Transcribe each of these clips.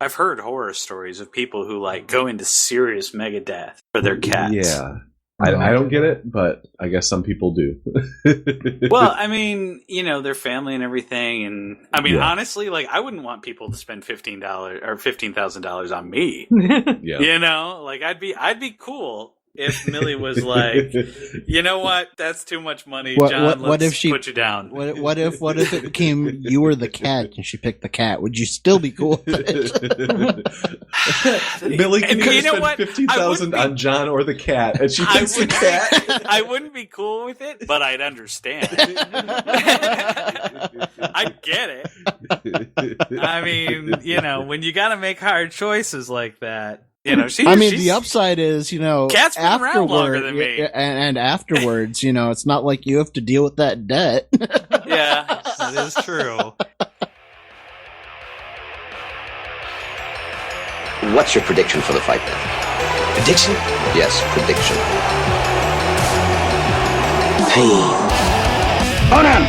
I've heard horror stories of people who like go into serious megadeth for their cats. Yeah. I don't get it, but I guess some people do. Well, I mean, their family and everything, and I mean, honestly, like I wouldn't want people to spend $15 or $15,000 on me. Yeah. Like I'd be cool if Millie was like, you know what, that's too much money, John. What if she put you down? What if it became you were the cat and she picked the cat? Would you still be cool with it? Millie can spend $15,000 on John or the cat, and she picks the cat. I wouldn't be cool with it, but I'd understand. I get it. I mean, when you got to make hard choices like that. The upside is, cat's been around longer than me. And afterwards, it's not like you have to deal with that debt. Yeah, that is true. What's your prediction for the fight then? Prediction? Yes, prediction. Pain. Conan,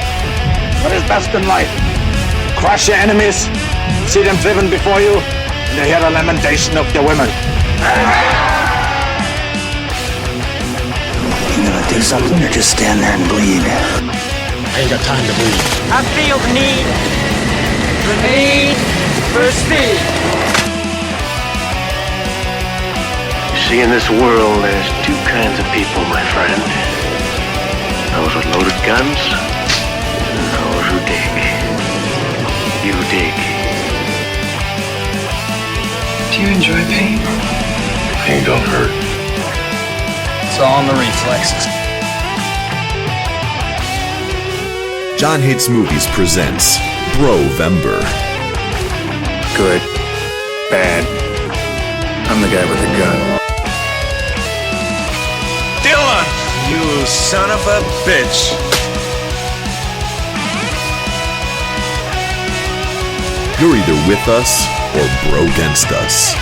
what is best in life? Crush your enemies, see them driven before you, and you hear the lamentation of the women. You gonna do something or just stand there and bleed? I ain't got time to bleed. I feel the need for speed. You see, in this world, there's two kinds of people, my friend. Those with loaded guns, and those who dig. You dig. Do you enjoy pain? Pain don't hurt. It's all in the reflexes. John Hates Movies presents Bro-vember. Good. Bad. I'm the guy with the gun. Dylan! You son of a bitch! You're either with us or bro-against us.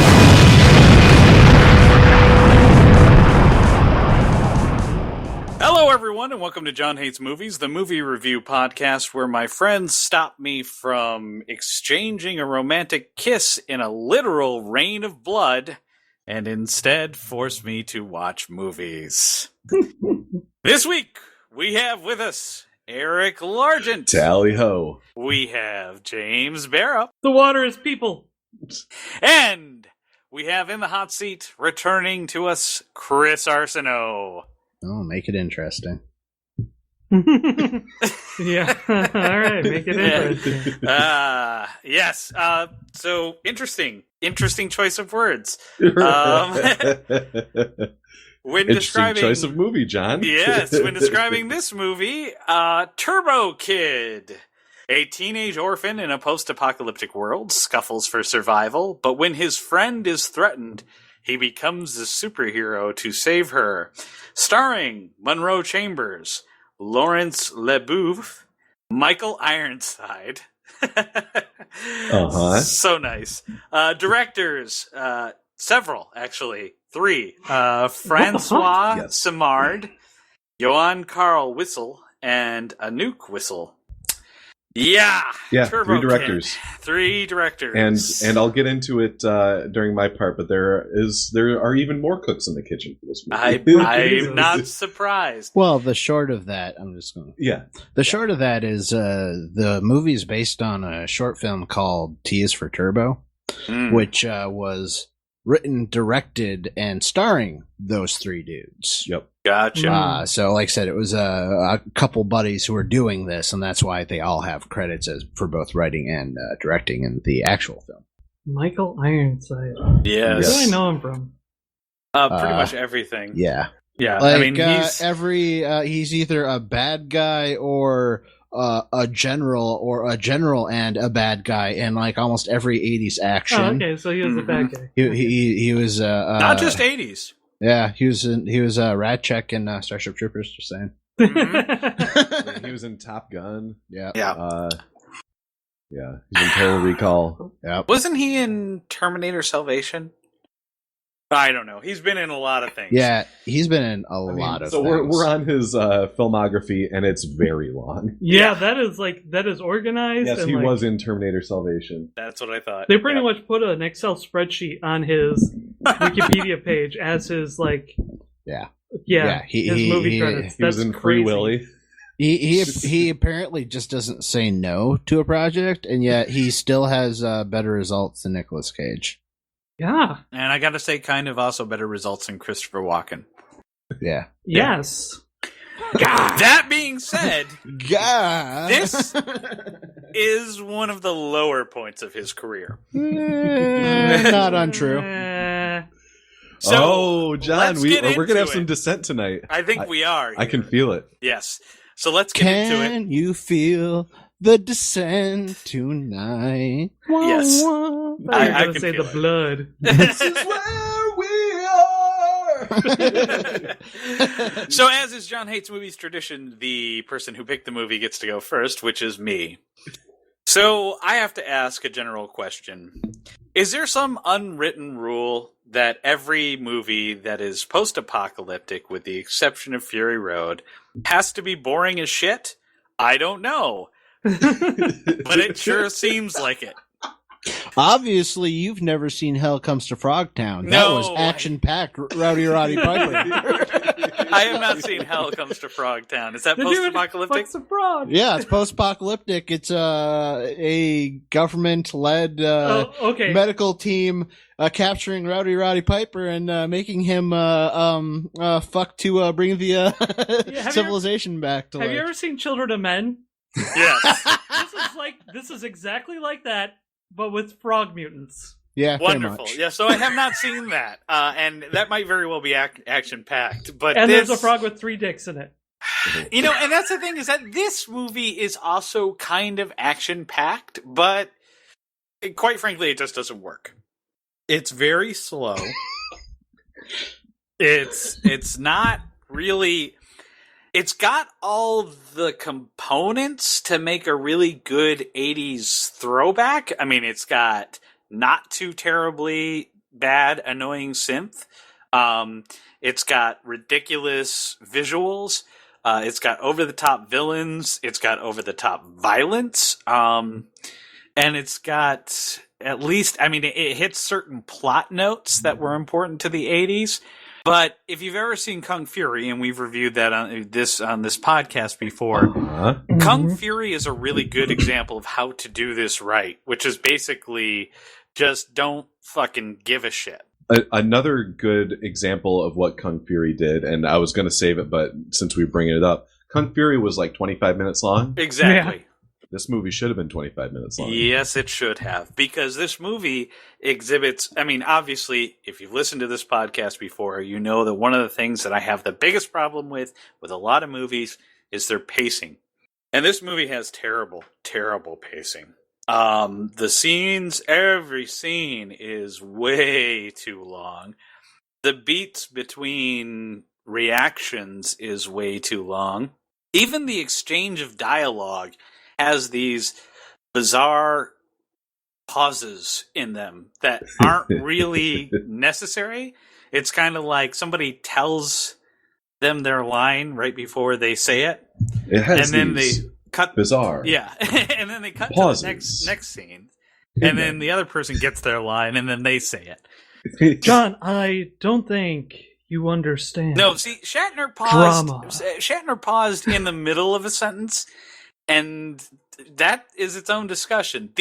Hello, everyone, and welcome to John Hates Movies, the movie review podcast where my friends stop me from exchanging a romantic kiss in a literal rain of blood and instead force me to watch movies. This week, we have with us Eric Largent. Tally ho. We have James Barrow. The water is people. And we have in the hot seat, returning to us, Chris Arsenault. Oh, make it interesting. Yeah. All right, make it interesting. Yes. So interesting choice of words. When Interesting choice of movie, John. Yes, when describing this movie, Turbo Kid. A teenage orphan in a post-apocalyptic world scuffles for survival, but when his friend is threatened, he becomes the superhero to save her. Starring Monroe Chambers, Lawrence LeBouf, Michael Ironside. So nice. Directors, several, actually. 3. Francois Simard, Johann Carl Wissel, and Anouk Wissel. Yeah, Turbo 3 directors. Kid. 3 directors. And I'll get into it during my part, but there are even more cooks in the kitchen for this movie. I'm not surprised. Well, the short of that, short of that is the movie is based on a short film called T is for Turbo, which was written, directed, and starring those 3 dudes. Yep. Gotcha. So, like I said, it was a couple buddies who were doing this, and that's why they all have credits for both writing and directing in the actual film. Michael Ironside. Yes. Where do I know him from? Pretty much everything. Yeah. Yeah. Like, I mean, he's either a bad guy or a general and a bad guy in like almost every 80s action. Oh, okay, so he was a bad guy. He was not just 80s. Yeah, he was Ratchek in Starship Troopers. Just saying. He was in Top Gun. Yeah. He's in Total Recall. Yeah. Wasn't he in Terminator Salvation? I don't know. He's been in a lot of things. Yeah, he's been in a lot of things. So we're on his filmography, and it's very long. Yeah, that is organized. Yes, and he was in Terminator Salvation. That's what I thought. They pretty much put an Excel spreadsheet on his Wikipedia page as his his movie credits. He was in Free Willy. He apparently just doesn't say no to a project, and yet he still has better results than Nicolas Cage. Yeah. And I gotta say, kind of also better results than Christopher Walken. Yeah. Yes. God. That being said, God. This is one of the lower points of his career. Not untrue. So, John, we're going to have some dissent tonight. I think we are. I can feel it. Yes. So let's get into it. Can you feel the dissent tonight? Yes. I can say the blood. This is where we are. So, as is John Hates Movies tradition, the person who picked the movie gets to go first, which is me. So, I have to ask a general question. Is there some unwritten rule that every movie that is post-apocalyptic, with the exception of Fury Road, has to be boring as shit? I don't know. But it sure seems like it. Obviously, you've never seen Hell Comes to Frogtown. That was action-packed, Rowdy Roddy Piper. I have not seen Hell Comes to Frogtown. Is that post-apocalyptic? Yeah, it's post-apocalyptic. It's a government-led medical team capturing Rowdy Roddy Piper and making him fuck to bring the civilization back to life. Have you ever seen Children of Men? Yes. This is exactly like that, but with frog mutants. Yeah, wonderful. Yeah, so I have not seen that, and that might very well be action packed. And there's a frog with 3 dicks in it. You know, and that's the thing, is that this movie is also kind of action packed, but quite frankly, it just doesn't work. It's very slow. It's not really. It's got all the components to make a really good 80s throwback. I mean, it's got not too terribly bad, annoying synth. It's got ridiculous visuals. It's got over-the-top villains. It's got over-the-top violence. And it's got at least, I mean, it hits certain plot notes that were important to the 80s. But if you've ever seen Kung Fury, and we've reviewed that on this podcast before, Kung Fury is a really good example of how to do this right, which is basically just don't fucking give a shit. Another good example of what Kung Fury did, and I was going to save it, but since we bring it up, Kung Fury was like 25 minutes long. Exactly. Yeah. This movie should have been 25 minutes long. Yes, it should have. Because this movie exhibits, I mean, obviously, if you've listened to this podcast before, you know that one of the things that I have the biggest problem with a lot of movies is their pacing. And this movie has terrible, terrible pacing. The scenes, every scene is way too long. The beats between reactions is way too long. Even the exchange of dialogue has these bizarre pauses in them that aren't really necessary. It's kind of like somebody tells them their line right before they say it. It has and then they cut bizarre. Yeah. And then they cut pauses. to the next scene. And then the other person gets their line and then they say it. John, I don't think you understand. No, see, Shatner paused in the middle of a sentence. And that is its own discussion.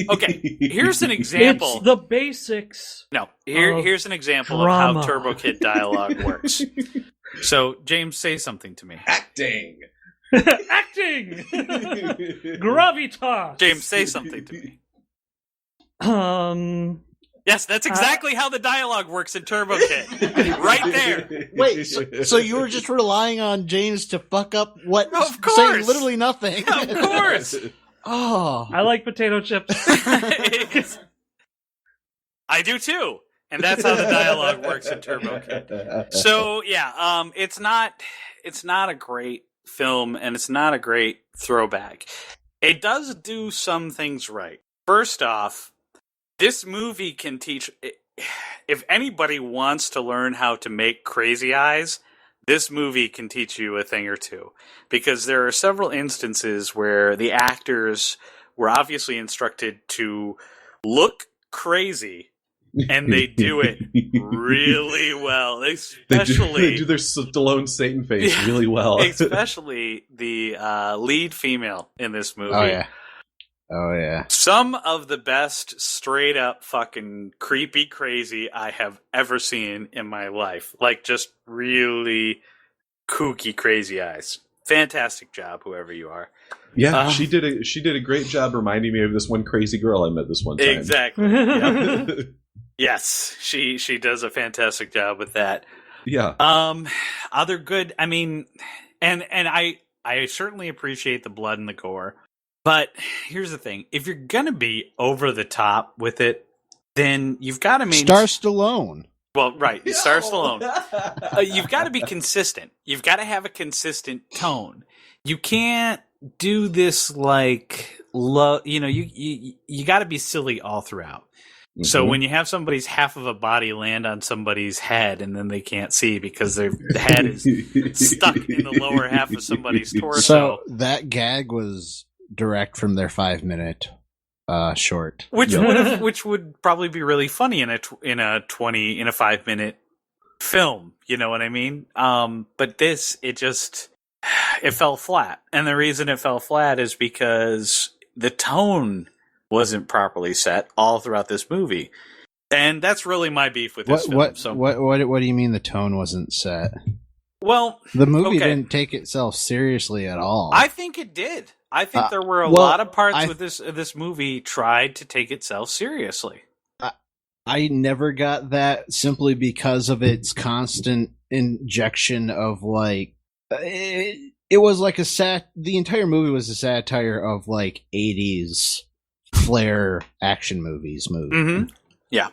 Okay, here's an example. It's the basics. No, here's an example of how Turbo Kid dialogue works. So, James, say something to me. Acting! Acting! Gravitas! James, say something to me. Yes, that's exactly how the dialogue works in Turbo Kid. Right there. Wait, so you were just relying on James to fuck up what? Of course. Saying literally nothing. Of course. Oh. I like potato chips. I do too. And that's how the dialogue works in Turbo Kid. So, yeah, it's not a great film, and it's not a great throwback. It does do some things right. First off, this movie can teach if anybody wants to learn how to make crazy eyes, this movie can teach you a thing or two. Because there are several instances where the actors were obviously instructed to look crazy, and they do it really well. Especially they do their Stallone Satan face really well. Especially the lead female in this movie. Oh yeah. Some of the best straight up fucking creepy crazy I have ever seen in my life. Like, just really kooky crazy eyes. Fantastic job, whoever you are. Yeah, she did a great job reminding me of this one crazy girl I met this one time. Exactly. Yep. Yes, she does a fantastic job with that. Yeah. Other good, I mean, and I certainly appreciate the blood and the gore. But here's the thing: if you're gonna be over the top with it, then you've got to Star Stallone. Well, right, Star Stallone. You've got to be consistent. You've got to have a consistent tone. You can't do this like you got to be silly all throughout. Mm-hmm. So when you have somebody's half of a body land on somebody's head and then they can't see because their head is stuck in the lower half of somebody's torso. So that gag was direct from their 5-minute short, which would probably be really funny in a 5-minute film. You know what I mean? But this, it fell flat, and the reason it fell flat is because the tone wasn't properly set all throughout this movie, and that's really my beef with this film. What do you mean the tone wasn't set? Well, the movie didn't take itself seriously at all. I think it did. I think there were a lot of parts with this movie tried to take itself seriously. I never got that simply because of its constant injection of like it was like the entire movie was a satire of like 80s flair action movies. Mm-hmm. Yeah.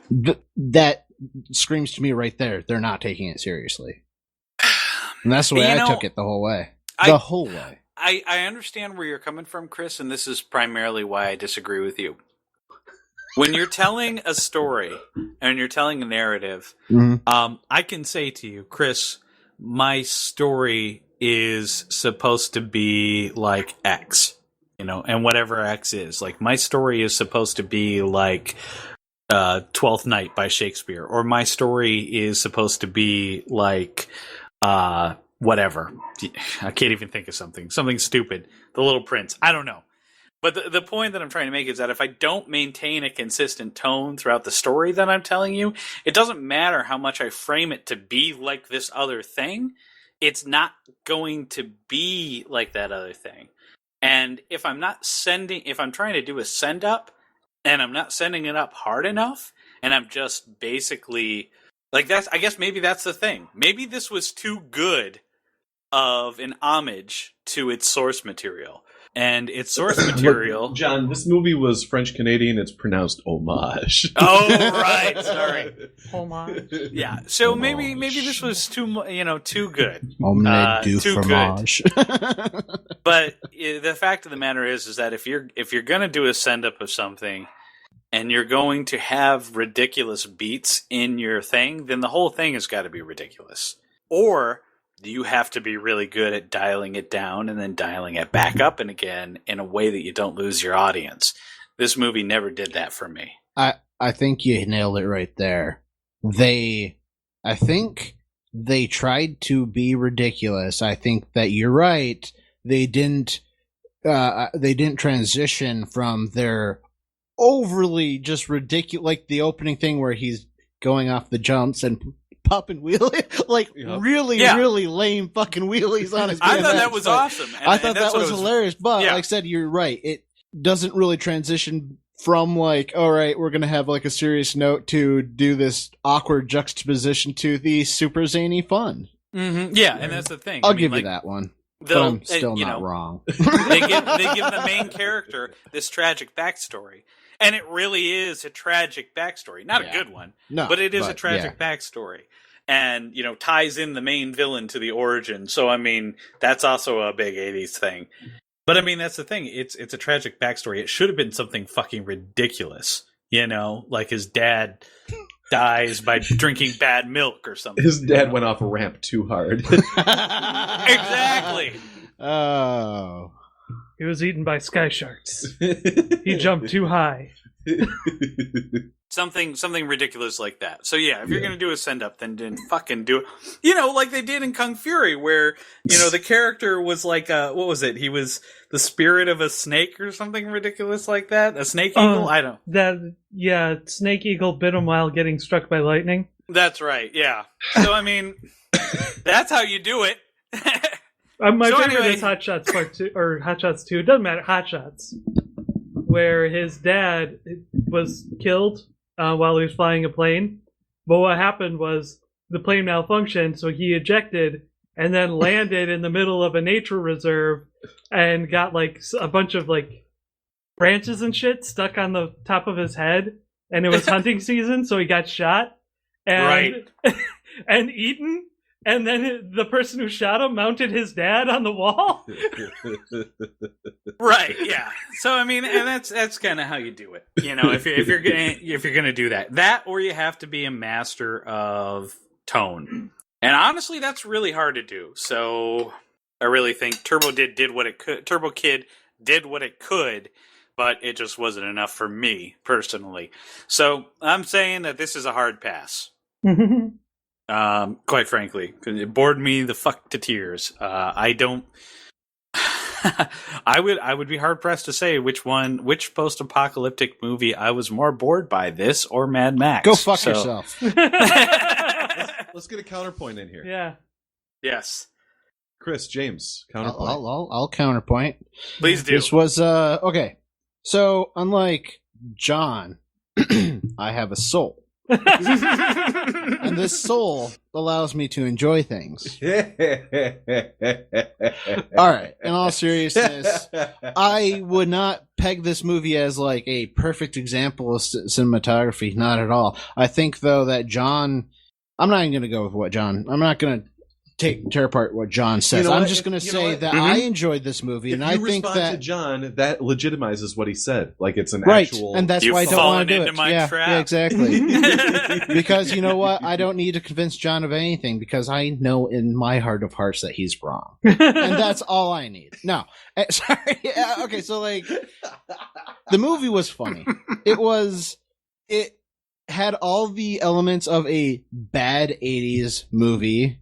That screams to me right there. They're not taking it seriously. And that's the way I took it the whole way. Whole way. I understand where you're coming from, Chris, and this is primarily why I disagree with you. When you're telling a story and you're telling a narrative, I can say to you, Chris, my story is supposed to be like X, and whatever X is. Like, my story is supposed to be like Twelfth Night by Shakespeare, or my story is supposed to be like whatever. I can't even think of something stupid. The Little Prince. I don't know. But the point that I'm trying to make is that if I don't maintain a consistent tone throughout the story that I'm telling you, it doesn't matter how much I frame it to be like this other thing. It's not going to be like that other thing. And if I'm trying to do a send up and I'm not sending it up hard enough, and I'm just basically like I guess maybe that's the thing. Maybe this was too good of an homage to its source material. And its source material... John, this movie was French-Canadian. It's pronounced homage. Oh, right. Sorry. Homage. Yeah. So maybe this was too good. Omelette du fromage. But the fact of the matter is that if you're going to do a send-up of something and you're going to have ridiculous beats in your thing, then the whole thing has got to be ridiculous. Or... you have to be really good at dialing it down and then dialing it back up and again in a way that you don't lose your audience. This movie never did that for me. I think you nailed it right there. I think they tried to be ridiculous. I think that you're right. They didn't transition from their overly just ridiculous, like the opening thing where he's going off the jumps and popping wheelie, really lame fucking wheelies on his BMX. I thought that was awesome. I thought that was hilarious, but like I said, you're right. It doesn't really transition from like, all right, we're going to have like a serious note to do this awkward juxtaposition to the super zany fun. Mm-hmm. Yeah, and that's the thing. I'll give you that one. But I'm still not wrong. They give the main character this tragic backstory. And it really is a tragic backstory. Not a good one, but it is a tragic backstory. And, ties in the main villain to the origin. So, I mean, that's also a big 80s thing. But, I mean, that's the thing. It's a tragic backstory. It should have been something fucking ridiculous. Like his dad dies by drinking bad milk or something. His dad went off a ramp too hard. Exactly. Oh. He was eaten by sky sharks. He jumped too high. Something ridiculous like that. So yeah, if you're gonna do a send up, then fucking do it. You know, like they did in Kung Fury, where the character was like what was it? He was the spirit of a snake or something ridiculous like that. A snake eagle? I don't. Snake eagle bit him while getting struck by lightning. That's right. Yeah. So I mean, that's how you do it. My favorite is Hot Shots Part 2 or Hot Shots 2. It doesn't matter. Hot Shots, where his dad was killed while he was flying a plane. But what happened was the plane malfunctioned, so he ejected and then landed in the middle of a nature reserve and got like a bunch of like branches and shit stuck on the top of his head. And it was hunting season, so he got shot and eaten. And then the person who shot him mounted his dad on the wall. Right, yeah. So I mean, and that's kind of how you do it. You know, if you're gonna do that, or you have to be a master of tone. And honestly, that's really hard to do. So I really think Turbo Kid did what it could, but it just wasn't enough for me personally. So I'm saying that this is a hard pass. Quite frankly, because it bored me the fuck to tears. I don't. I would be hard pressed to say which post-apocalyptic movie I was more bored by, this or Mad Max. Go fuck yourself. Let's get a counterpoint in here. Yeah. Yes. Chris, James, counterpoint. I'll counterpoint. Please do. This was okay. So unlike John, I have a soul. And this soul allows me to enjoy things. All right, in all seriousness, I would not peg this movie as like a perfect example of cinematography. Not at all. I think though that John, I'm not even going to go with what John. I'm not going to tear apart what John says. I'm just going to say that I enjoyed this movie, and I think that to John, that legitimizes what he said. Like it's an right, actual, and that's why I don't want to do it. Yeah, exactly. Because you know what, I don't need to convince John of anything because I know in my heart of hearts that he's wrong, and that's all I need. No, sorry. Yeah, okay, so like the movie was funny. It had all the elements of a bad 80s movie.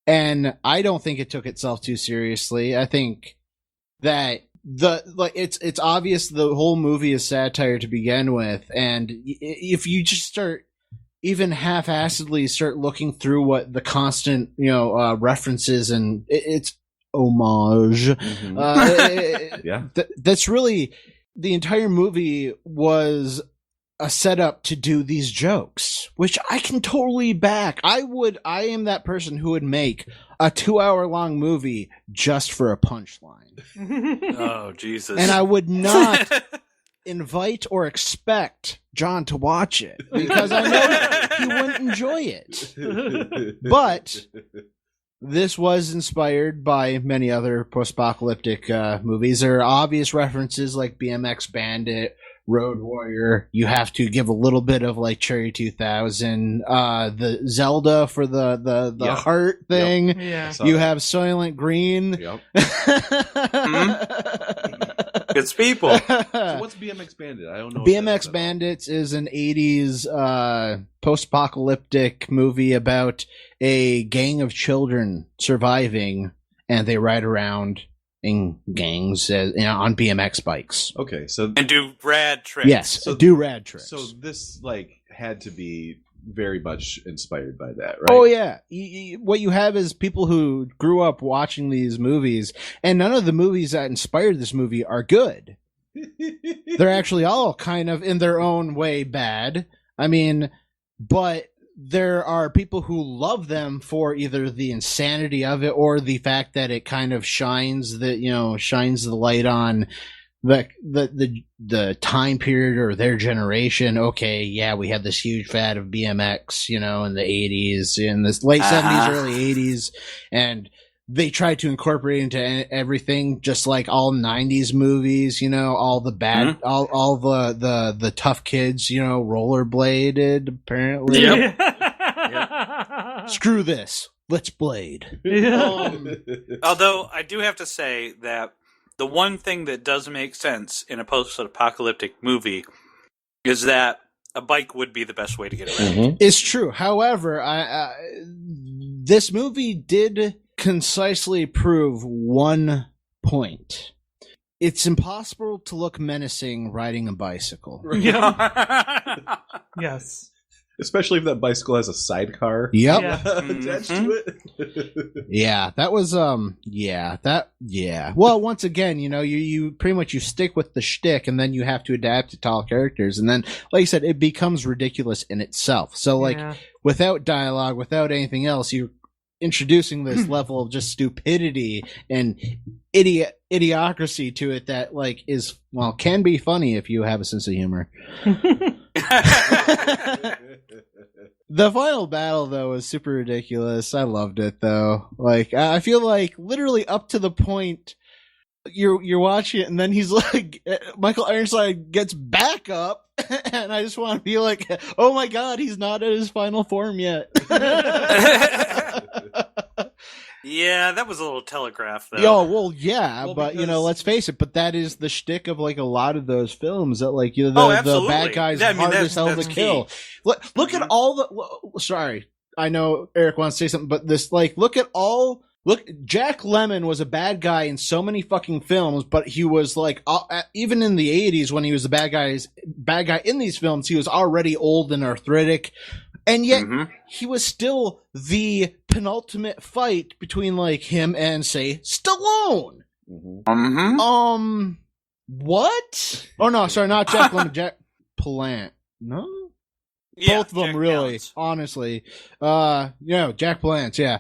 And I don't think it took itself too seriously. I think that it's obvious the whole movie is satire to begin with, and if you just start even half-assedly start looking through what the constant references and it's homage. That's really the entire movie was a setup to do these jokes, which I can totally back. I am that person who would make a 2-hour-long movie just for a punchline. Oh, Jesus. And I would not invite or expect John to watch it because I know he wouldn't enjoy it. But this was inspired by many other post-apocalyptic movies. There are obvious references like BMX Bandit, Road Warrior. You have to give a little bit of like Cherry 2000, the Zelda for the heart thing. Yep. Yeah. You have Soylent Green. Yep. It's people. So what's BMX Bandit? I don't know. BMX Bandits is an 80s post-apocalyptic movie about a gang of children surviving, and they ride around in gangs on BMX bikes. Okay, so and do rad tricks. Yes, do rad tricks. So this had to be very much inspired by that, right? Oh yeah. What you have is people who grew up watching these movies, and none of the movies that inspired this movie are good. They're actually all kind of in their own way bad. I mean, but there are people who love them for either the insanity of it or the fact that it kind of shines the light on the time period or their generation. Okay, yeah, we had this huge fad of BMX, in the 80s, in the late 70s, early 80s, and they tried to incorporate into everything, just like all 90s movies, all the bad, all the tough kids, rollerbladed, apparently. Yep. Screw this. Let's blade. Although I do have to say that the one thing that does make sense in a post-apocalyptic movie is that a bike would be the best way to get around. It's true. However, this movie did concisely prove one point. It's impossible to look menacing riding a bicycle. Yes. Especially if that bicycle has a sidecar. Yep. Attached to it. Yeah, that was Well, once again, you pretty much you stick with the shtick, and then you have to adapt it to all characters, and then, like you said, it becomes ridiculous in itself. So, without dialogue, without anything else, you're introducing this level of just stupidity and idiocracy to it that can be funny if you have a sense of humor. The final battle, though, was super ridiculous. I loved it, though. I feel like literally up to the point you're watching it, and then he's like, Michael Ironside gets back up, and I just want to be like, oh my god, he's not at his final form yet. Yeah, that was a little telegraphed, though. But let's face it. But that is the shtick of a lot of those films. That the bad guys hard as hell to kill. Look at all the. Sorry, I know Eric wants to say something, but this look. Jack Lemmon was a bad guy in so many fucking films, but he was even in the 80s when he was the bad guy in these films, he was already old and arthritic. And yet, he was still the penultimate fight between, him and, say, Stallone. What? Oh, no, sorry, not Jack Lemmon, Jack Palance. No? Yeah, both of them, Jack really, Palance. honestly. Jack Palance, yeah.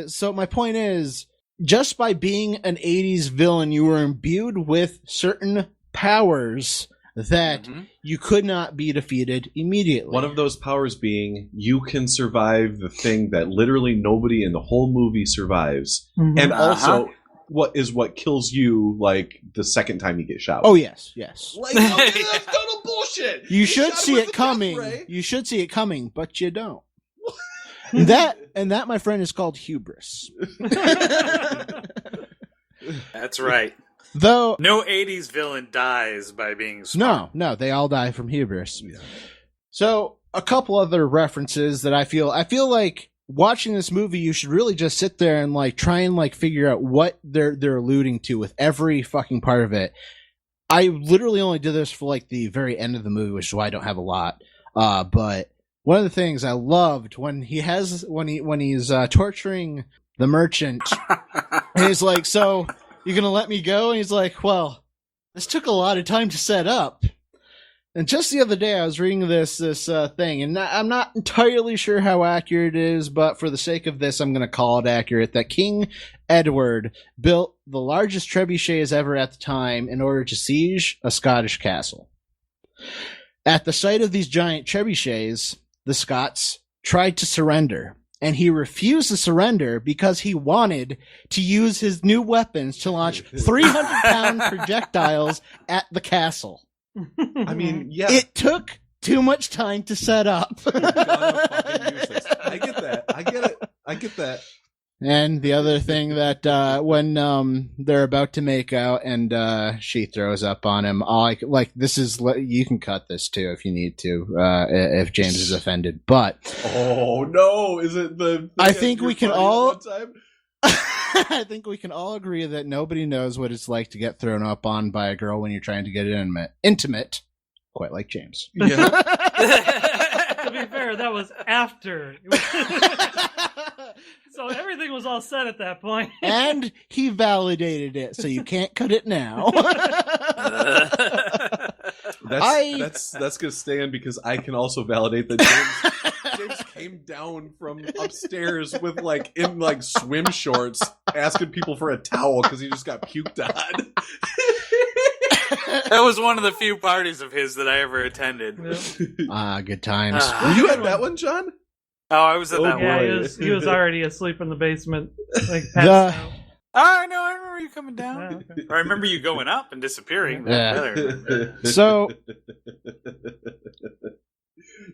So my point is, just by being an 80s villain, you were imbued with certain powers that you could not be defeated immediately. One of those powers being, you can survive the thing that literally nobody in the whole movie survives. And also, what kills you, the second time you get shot. Oh, yes. That's total bullshit! You should see it coming. You should see it coming, but you don't. That, my friend, is called hubris. That's right. Though no 80s villain dies by being smart. No, they all die from hubris. Yeah. So a couple other references that I feel like watching this movie, you should really just sit there and try and figure out what they're alluding to with every fucking part of it. I literally only did this for the very end of the movie, which is why I don't have a lot. But one of the things I loved when he's torturing the merchant, and he's like, so you're going to let me go? And he's like, well, this took a lot of time to set up. And just the other day, I was reading this thing, and I'm not entirely sure how accurate it is, but for the sake of this, I'm going to call it accurate, that King Edward built the largest trebuchets ever at the time in order to siege a Scottish castle. At the sight of these giant trebuchets, the Scots tried to surrender. And he refused to surrender because he wanted to use his new weapons to launch 300-pound projectiles at the castle. I mean, yeah. It took too much time to set up. I get that. I get that. And the other thing that when they're about to make out and she throws up on him, this is, you can cut this too if you need to, if James is offended. But oh no, is it the? I think we can all. I think we can all agree that nobody knows what it's like to get thrown up on by a girl when you're trying to get intimate, quite like James. Yeah. To be fair, that was after. So everything was all set at that point. And he validated it, so you can't cut it now. That's gonna stay in because I can also validate that James came down from upstairs with in swim shorts, asking people for a towel because he just got puked on. That was one of the few parties of his that I ever attended. Good times. Were you at that one, John? Oh, I was at that Yeah, one. he was already asleep in the basement. Like, passed out. Oh, no, I remember you coming down. Oh, okay. I remember you going up and disappearing. Yeah. So,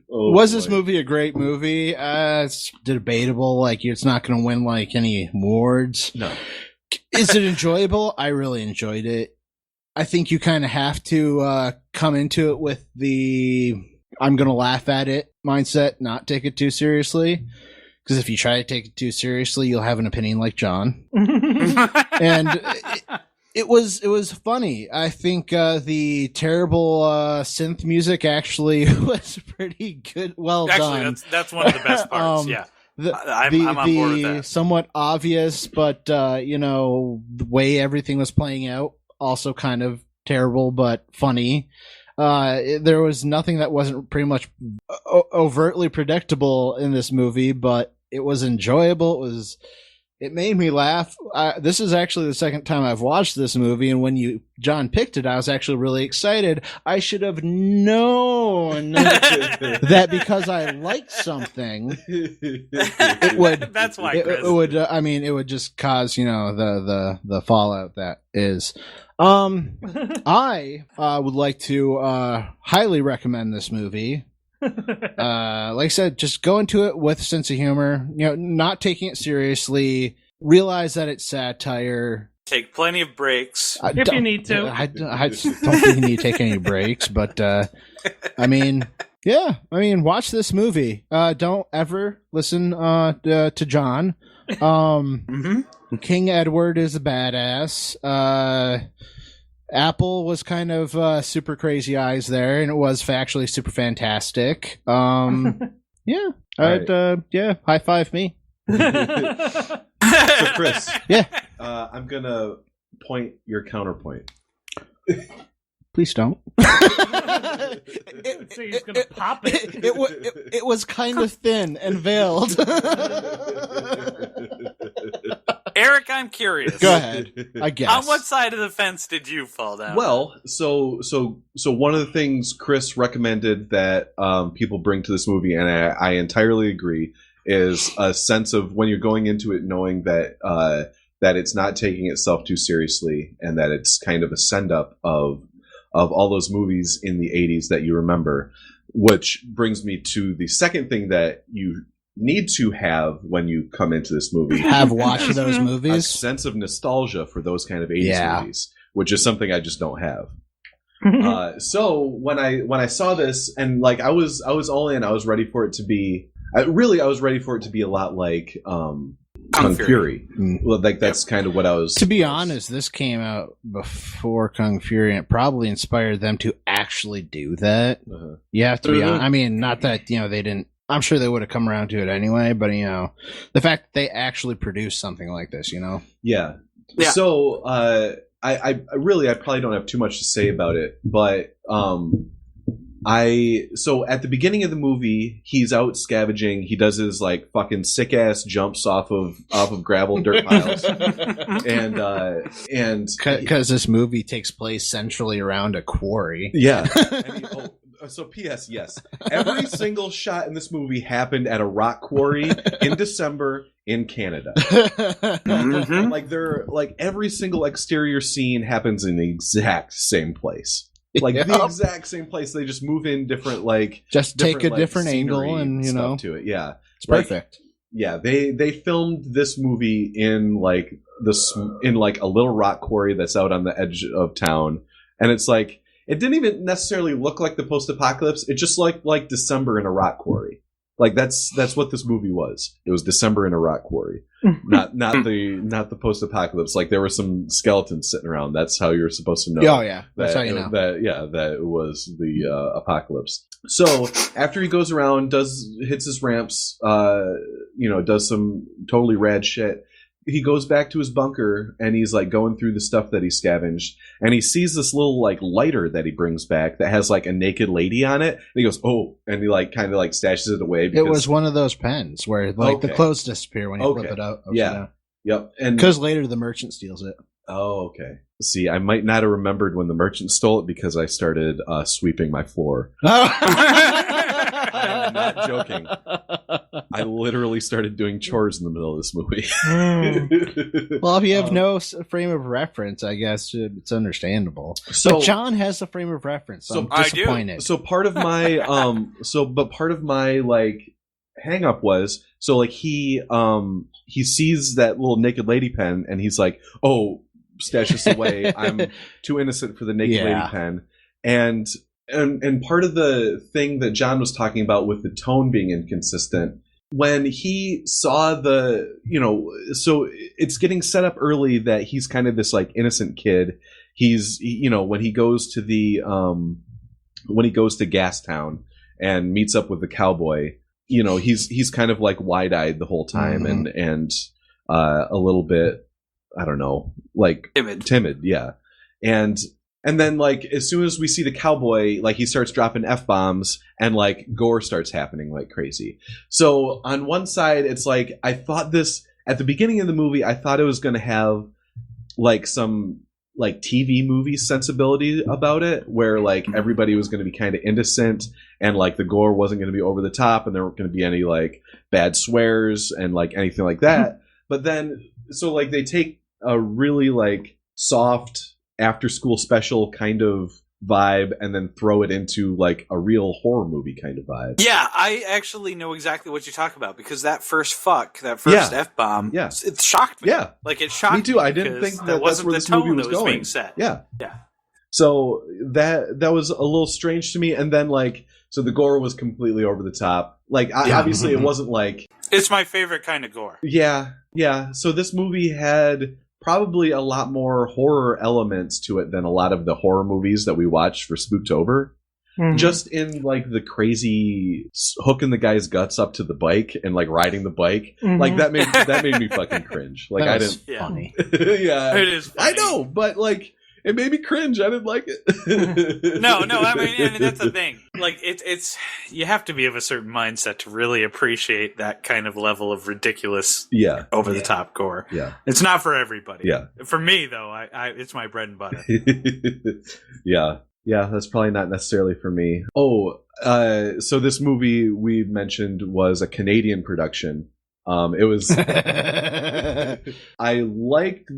was this movie a great movie? It's debatable. Like, it's not going to win, like, any awards. No. Is it enjoyable? I really enjoyed it. I think you kind of have to come into it with the I'm going to laugh at it mindset, not take it too seriously. Because if you try to take it too seriously, you'll have an opinion like John. And it was funny. I think the terrible synth music actually was pretty good. Well done. Actually, that's one of the best parts. Yeah. I'm on board with that. Somewhat obvious, but the way everything was playing out, also kind of terrible but funny. There was nothing that wasn't pretty much overtly predictable in this movie, but it was enjoyable. It made me laugh. This is actually the second time I've watched this movie, and when John picked it, I was actually really excited. I should have known that because I liked something, it would. That's why it would. It would just cause the fallout that is. I would like to highly recommend this movie. Like I said, just go into it with a sense of humor, not taking it seriously, realize that it's satire. Take plenty of breaks. If you need to. I don't think you need to take any breaks, but watch this movie. Don't ever listen to John. King Edward is a badass. Apple was kind of super crazy eyes there, and it was actually super fantastic. Yeah, high five me. So, Chris, yeah, I'm gonna point your counterpoint. Please don't. So he's gonna pop it. It was kind of thin and veiled. Eric, I'm curious. Go ahead. I guess. On what side of the fence did you fall down? Well, so one of the things Chris recommended that people bring to this movie, and I entirely agree, is a sense of when you're going into it knowing that that it's not taking itself too seriously, and that it's kind of a send-up of all those movies in the 80s that you remember. Which brings me to the second thing that you need to have when you come into this movie. Have watched those movies. A sense of nostalgia for those kind of 80s movies, which is something I just don't have. So when I saw this, and like I was all in, I was ready for it to be. I was ready for it to be a lot like Kung Fury. Well, like that's kind of what I was. To be honest, this came out before Kung Fury, and it probably inspired them to actually do that. You have to be honest. I mean, not that they didn't. I'm sure they would have come around to it anyway, but the fact that they actually produced something like this, Yeah. So I probably don't have too much to say about it, but so at the beginning of the movie, he's out scavenging. He does his like fucking sick ass jumps off of gravel dirt piles, and because this movie takes place centrally around a quarry. Yeah. So P.S. Yes, every single shot in this movie happened at a rock quarry in December in Canada. Like every single exterior scene happens in the exact same place. Like the exact same place. They just move in different take a different angle and stuff to it. Yeah, it's perfect. Yeah, they filmed this movie in like a little rock quarry that's out on the edge of town, and it's like. It didn't even necessarily look like the post-apocalypse. It just looked like December in a rock quarry. Like that's what this movie was. It was December in a rock quarry, not the post-apocalypse. Like there were some skeletons sitting around. That's how you're supposed to know. Oh yeah, that's how you know that it was the apocalypse. So after he goes around, hits his ramps, does some totally rad shit. He goes back to his bunker and he's like going through the stuff that he scavenged, and he sees this little like lighter that he brings back that has like a naked lady on it, and he goes, oh, and he like kind of like stashes it away. It was one of those pens where like the clothes disappear when you rip it out. Yeah. Yep. And because later the merchant steals it. Oh, okay. See, I might not have remembered when the merchant stole it because I started sweeping my floor. I'm not joking. I I literally started doing chores in the middle of this movie. Well, if you have no frame of reference, I guess it's understandable. So but John has a frame of reference, so I'm disappointed. So part of my part of my like hang up was like he sees that little naked lady pen and he's like, oh, stash this away. I'm too innocent for the naked lady pen. And part of the thing that John was talking about with the tone being inconsistent, when he saw so it's getting set up early that he's kind of this like innocent kid. He's, when he goes to Gastown and meets up with the cowboy, he's kind of like wide-eyed the whole time and a little bit, I don't know, like timid. Yeah. And then, like, as soon as we see the cowboy, like, he starts dropping F-bombs and, like, gore starts happening like crazy. So, on one side, it's like, I thought this, at the beginning of the movie, I thought it was going to have, like, some, like, TV movie sensibility about it, where, like, everybody was going to be kind of innocent and, like, the gore wasn't going to be over the top and there weren't going to be any, like, bad swears and, like, anything like that. But then, so, like, they take a really, like, soft after school special kind of vibe and then throw it into like a real horror movie kind of vibe. Yeah, I actually know exactly what you talk about because that first F-bomb, it shocked me. Yeah. Like it shocked me. Me too. I didn't think that wasn't where this movie was going. Being set. Yeah. Yeah. So that was a little strange to me. And then like, so the gore was completely over the top. Like obviously it wasn't like... It's my favorite kind of gore. Yeah. Yeah. So this movie had probably a lot more horror elements to it than a lot of the horror movies that we watched for Spooktober. Just in like the crazy hooking the guy's guts up to the bike and like riding the bike, like that made me fucking cringe. Like I didn't. Funny. Yeah, it is. Funny. I know, but like it made me cringe. I didn't like it. No. I mean, and that's the thing. Like it's you have to be of a certain mindset to really appreciate that kind of level of ridiculous, over the top gore. Yeah, it's not for everybody. Yeah, for me though, I it's my bread and butter. Yeah, that's probably not necessarily for me. Oh, so this movie we mentioned was a Canadian production. It was. I liked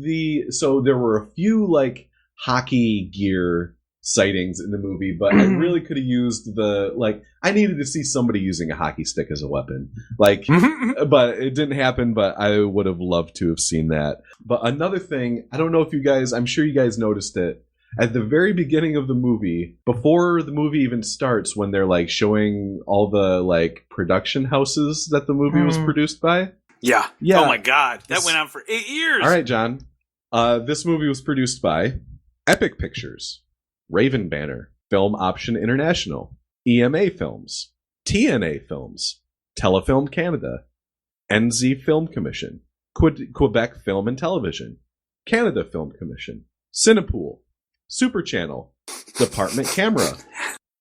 so there were a few like hockey gear sightings in the movie, but I really could have used I needed to see somebody using a hockey stick as a weapon. Like, but it didn't happen, but I would have loved to have seen that. But another thing, I don't know if I'm sure you guys noticed it. At the very beginning of the movie, before the movie even starts, when they're like showing all the like production houses that the movie was produced by. Yeah. Oh my God. That went on for 8 years. All right, John. This movie was produced by Epic Pictures, Raven Banner, Film Option International, EMA Films, TNA Films, Telefilm Canada, NZ Film Commission, Quebec Film and Television, Canada Film Commission, Cinepool, Super Channel, Department Camera,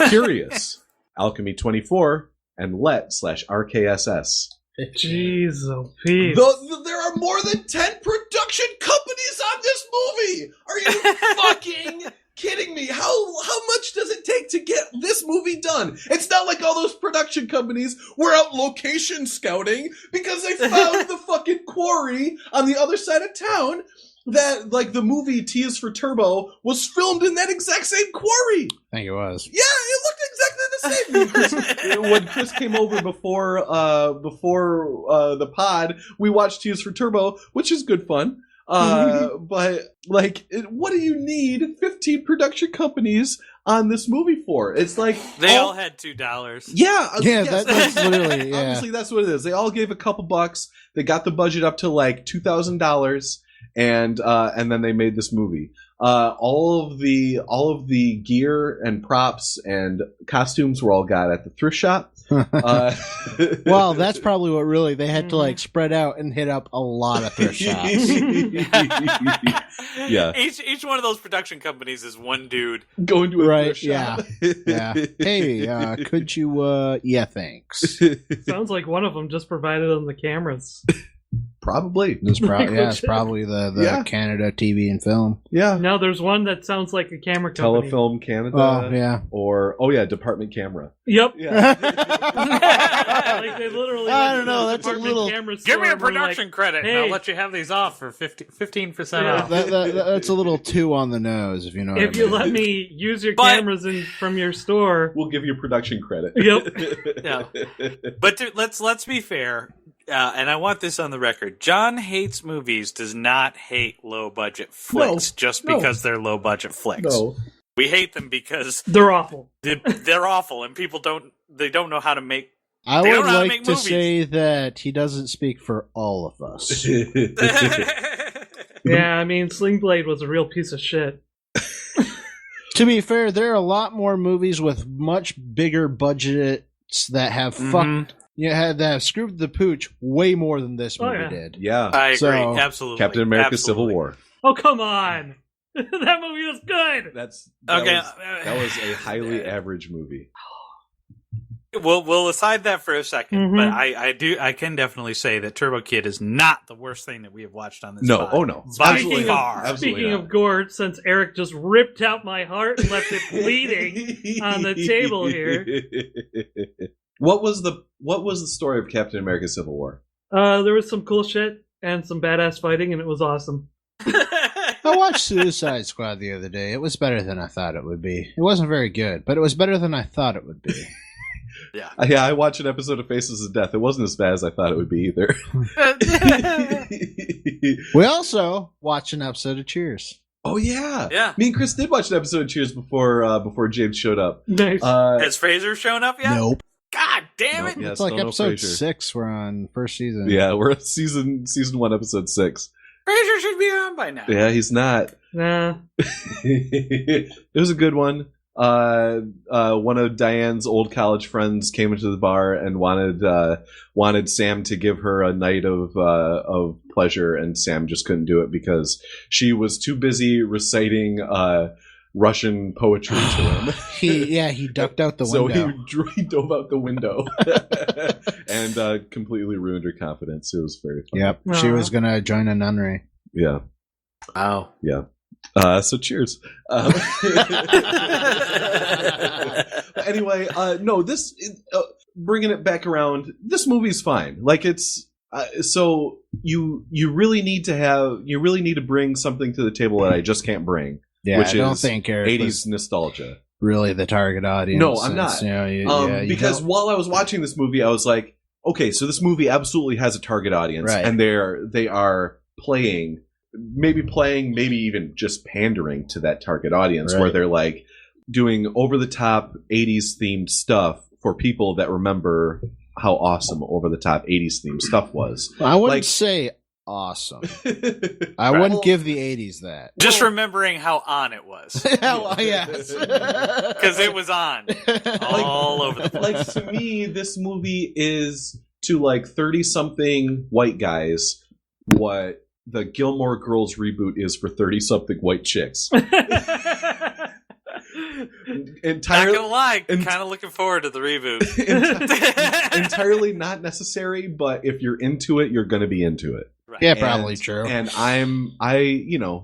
Curious, Alchemy 24, and Let/RKSS. Jeez, oh, Pete. There are more than 10 production companies on this movie! Are you fucking kidding me? How much does it take to get this movie done? It's not like all those production companies were out location scouting because they found the fucking quarry on the other side of town that, like, the movie T is for Turbo was filmed in that exact same quarry. I think it was. Yeah, it looked exactly the same. When Chris came over before the pod, we watched T is for Turbo, which is good fun. But, like, what do you need 15 production companies on this movie for? It's like... They all had $2. Yeah. Yes, that's literally, yeah. Obviously, that's what it is. They all gave a couple bucks. They got the budget up to, like, $2,000. And then they made this movie. All of the gear and props and costumes were all got at the thrift shop. Well, that's probably what really they had to like spread out and hit up a lot of thrift shops. Yeah. Each one of those production companies is one dude going to a thrift shop. Yeah. Hey, could you? Yeah, thanks. Sounds like one of them just provided them the cameras. Probably. It's probably the Canada TV and film. Yeah. Now there's one that sounds like a camera company. Telefilm Canada. Oh, yeah. Or, Department Camera. Yep. Yeah. Like they literally. I don't know. That's a little. Give me a production credit, and I'll let you have these off for 15% off. That's a little too on the nose, if you know. If you let me use your cameras from your store, we'll give you production credit. Yep. No. But let's be fair. And I want this on the record. John hates movies, does not hate low-budget flicks because they're low-budget flicks. No. We hate them because they're awful. They're awful, and people don't know how to make. I would like to say that he doesn't speak for all of us. Yeah, I mean, Sling Blade was a real piece of shit. To be fair, there are a lot more movies with much bigger budgets that have fucked. That have screwed the pooch way more than this movie did. Yeah, I agree. Absolutely. Captain America: Civil War. Oh, come on. That movie was good. That was a highly average movie. We'll aside that for a second, but I can definitely say that Turbo Kid is not the worst thing that we have watched on this. No, oh no. By far. Speaking of gore, since Eric just ripped out my heart and left it bleeding on the table here. What was the story of Captain America: Civil War? There was some cool shit and some badass fighting, and it was awesome. I watched Suicide Squad the other day. It was better than I thought it would be. It wasn't very good, but it was better than I thought it would be. Yeah, I watched an episode of Faces of Death. It wasn't as bad as I thought it would be either. We also watched an episode of Cheers. Oh yeah, yeah. Me and Chris did watch an episode of Cheers before James showed up. Nice. Has Fraser shown up yet? Nope. God damn it! Yeah, it's like episode 6. We're on first season. Yeah, we're at season 1, episode 6. Fraser should be on by now. Yeah, he's not. Nah. It was a good one. One of Diane's old college friends came into the bar and wanted Sam to give her a night of pleasure, and Sam just couldn't do it because she was too busy reciting Russian poetry to him. He ducked out the window. So he dove out the window and completely ruined her confidence. It was very funny. Yep, she was gonna join a nunnery. Yeah. Wow. Yeah. So cheers. Anyway, no, this bringing it back around. This movie's fine. Like it's so you really need to bring something to the table that I just can't bring. Yeah, which I don't is think Eric 80s nostalgia. Really, the target audience. No, I'm not. Because while I was watching this movie, I was like, okay, so this movie absolutely has a target audience, right. And they are playing, maybe even just pandering to that target audience, right. Where they're like doing over the top 80s themed stuff for people that remember how awesome over the top 80s themed stuff was. I wouldn't say awesome. I wouldn't give the 80s that. Just remembering how on it was. Yes. Because it was on all over the place. Like, to me, this movie is to like 30-something white guys what the Gilmore Girls reboot is for 30-something white chicks. Not gonna lie, kind of looking forward to the reboot. Entirely not necessary, but if you're into it, you're going to be into it. Right. Yeah, probably true. And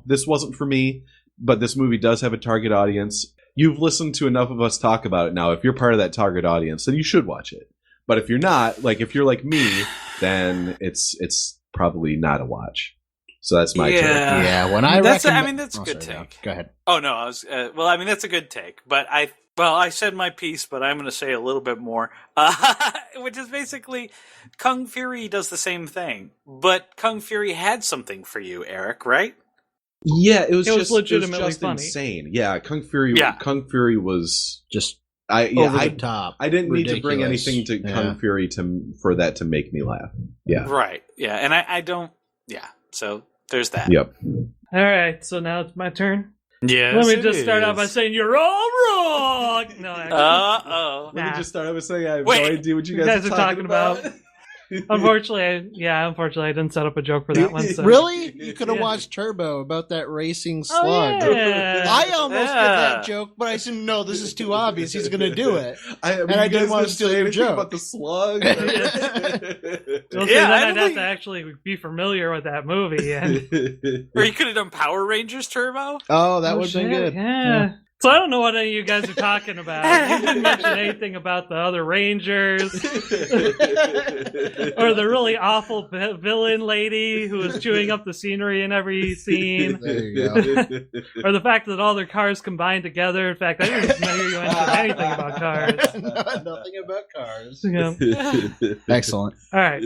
this wasn't for me, but this movie does have a target audience. You've listened to enough of us talk about it now. If you're part of that target audience, then you should watch it. But if you're not, like if you're like me, then it's probably not a watch. So that's my take. Yeah, when that's a good take. No. Go ahead. Oh no, that's a good take. But I said my piece, but I'm going to say a little bit more, which is basically Kung Fury does the same thing, but Kung Fury had something for you, Eric, right? Yeah, it was legitimately funny. Insane. Yeah, Kung Fury was just over the top. I didn't need to bring anything to Kung Fury for that to make me laugh. Yeah, right. Yeah, and I don't. Yeah, so there's that. Yep. All right, so now it's my turn. Yeah. Let me just start out by saying you're all wrong. No. Let me just start out by saying I have no idea what you guys are talking about. Unfortunately, I didn't set up a joke for that one. So. Really? You could have watched Turbo about that racing slug. Oh, yeah. I almost did that joke, but I said, no, this is too obvious. He's going to do it. I didn't want to steal your joke. About the slug. Then I'd have to actually be familiar with that movie. Or you could have done Power Rangers Turbo. Oh, that would have been good. Yeah. So I don't know what any of you guys are talking about. You didn't mention anything about the other Rangers. Or the really awful villain lady who was chewing up the scenery in every scene. There you go. Or the fact that all their cars combined together. In fact, I didn't hear you mention anything about cars. Nothing about cars. Yeah. Excellent. All right.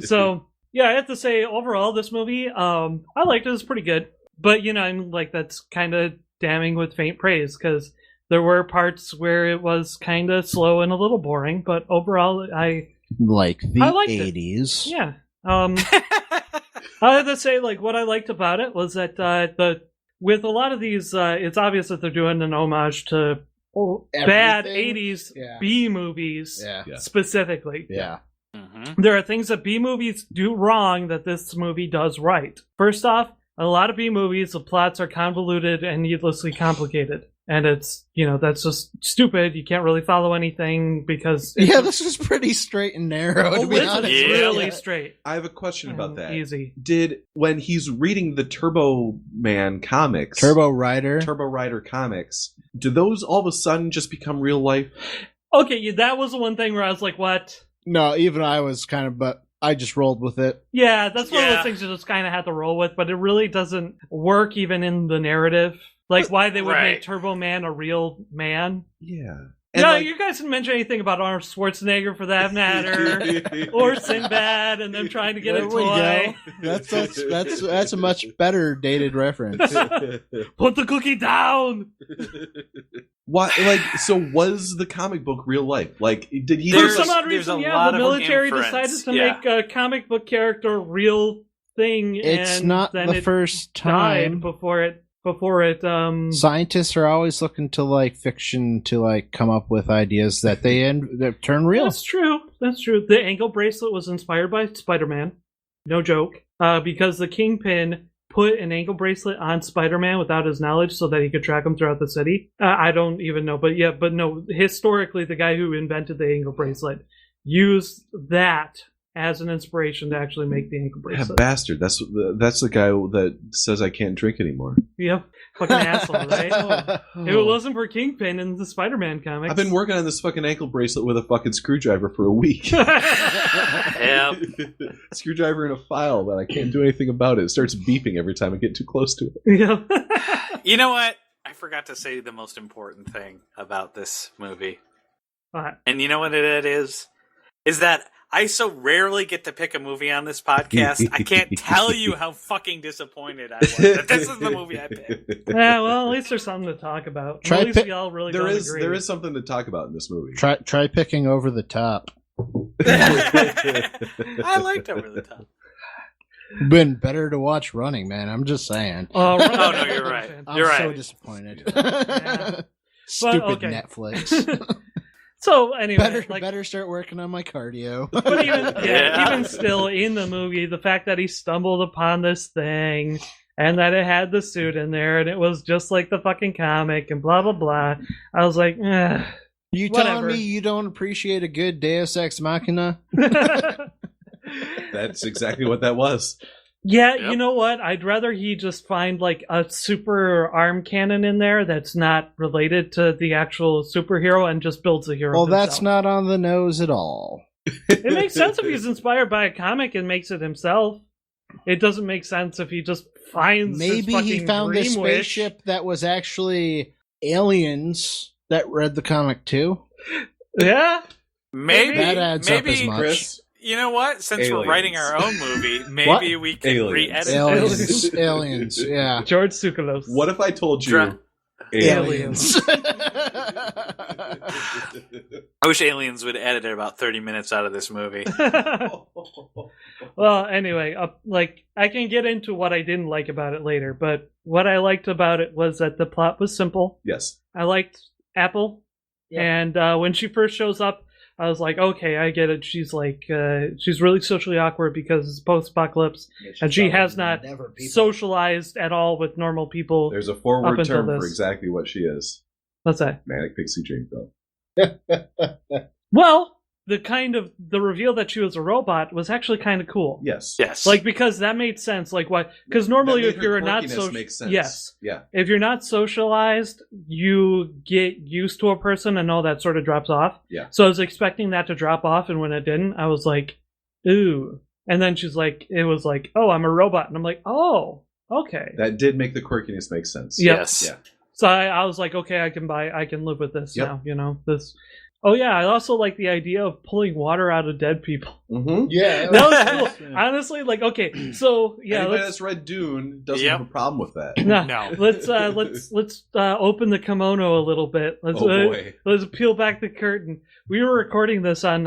So, yeah, I have to say, overall, this movie, I liked it. It was pretty good. But, I'm like, that's kind of damning with faint praise, because there were parts where it was kind of slow and a little boring, but overall I liked 80s. It. Yeah. I have to say, like, what I liked about it was that with a lot of these, it's obvious that they're doing an homage to bad 80s B movies specifically. Yeah. Mm-hmm. There are things that B movies do wrong that this movie does right. First off, a lot of B movies, the plots are convoluted and needlessly complicated. And it's, that's just stupid. You can't really follow anything because... this is pretty straight and narrow, to be honest. It's really straight. I have a question about that. Easy. When he's reading the Turbo Man comics... Turbo Rider comics, do those all of a sudden just become real life? Okay, that was the one thing where I was like, what? No, even I was kind of... but I just rolled with it. Yeah, that's one of those things you just kind of had to roll with, but it really doesn't work even in the narrative. Like, why they would make Turbo Man a real man. Yeah. No, you guys didn't mention anything about Arnold Schwarzenegger, for that matter, or Sinbad, and them trying to get a toy. That's a much better dated reference. Put the cookie down. What? So was the comic book real life? Like, did he? For some odd reason, the military decided to make a comic book character a real thing. It's and not then the first time before it. Scientists are always looking to fiction to come up with ideas that that turn real. That's true. The ankle bracelet was inspired by Spider-Man. No joke. Because the Kingpin put an ankle bracelet on Spider-Man without his knowledge so that he could track him throughout the city. I don't even know, but no. Historically, the guy who invented the ankle bracelet used that as an inspiration to actually make the ankle bracelet. Yeah, bastard. That's the guy that says I can't drink anymore. Yep. Fucking asshole, right? If it wasn't for Kingpin in the Spider-Man comics. I've been working on this fucking ankle bracelet with a fucking screwdriver for a week. Yep. Screwdriver in a file, but I can't do anything about it. It starts beeping every time I get too close to it. Yep. You know what? I forgot to say the most important thing about this movie. What? And you know what it is? Is that I so rarely get to pick a movie on this podcast. I can't tell you how fucking disappointed I was that this is the movie I picked. Yeah, well, at least there's something to talk about. At least we all really don't agree. There is something to talk about in this movie. Try picking Over the Top. I liked Over the Top. Been better to watch Running, man. I'm just saying. Oh, no, you're right. I'm so disappointed. Stupid Netflix. So anyway, better start working on my cardio. But even still, in the movie, the fact that he stumbled upon this thing and that it had the suit in there and it was just like the fucking comic and blah blah blah, I was like, you telling me you don't appreciate a good Deus Ex Machina? That's exactly what that was. Yeah, yep. You know what? I'd rather he just find a super arm cannon in there that's not related to the actual superhero and just builds a hero. Well, himself. That's not on the nose at all. It makes sense if he's inspired by a comic and makes it himself. It doesn't make sense if he just finds maybe his he found a spaceship wish. That was actually aliens that read the comic too. Yeah, maybe that adds up as much. Chris? You know what? Since aliens. We're writing our own movie, maybe we can re-edit it. Aliens, yeah. George Tsoukalos. What if I told you aliens? I wish Aliens would edit about 30 minutes out of this movie. Well, anyway, I can get into what I didn't like about it later, but what I liked about it was that the plot was simple. Yes. I liked Apple, and when she first shows up, I was like, okay, I get it. She's like, she's really socially awkward because it's post-apocalypse, and she has not socialized at all with normal people. There's a forward term for exactly what she is. What's that? Manic Pixie Dream Girl. Well, the reveal that she was a robot was actually kind of cool. Yes. Like, because that made sense. Like, why? Because normally, if you're not if you're not socialized, you get used to a person, and all that sort of drops off. Yeah. So I was expecting that to drop off, and when it didn't, I was like, ooh. And then she's like, it was like, oh, I'm a robot, and I'm like, oh, okay. That did make the quirkiness make sense. Yep. Yes. Yeah. So I was like, okay, I can live with this now. You know this. Oh yeah, I also like the idea of pulling water out of dead people. Mm-hmm. Yeah, that was cool. Honestly, like, okay, so yeah, anybody that's read Dune doesn't have a problem with that. No. Let's open the kimono a little bit. Let's peel back the curtain. We were recording this on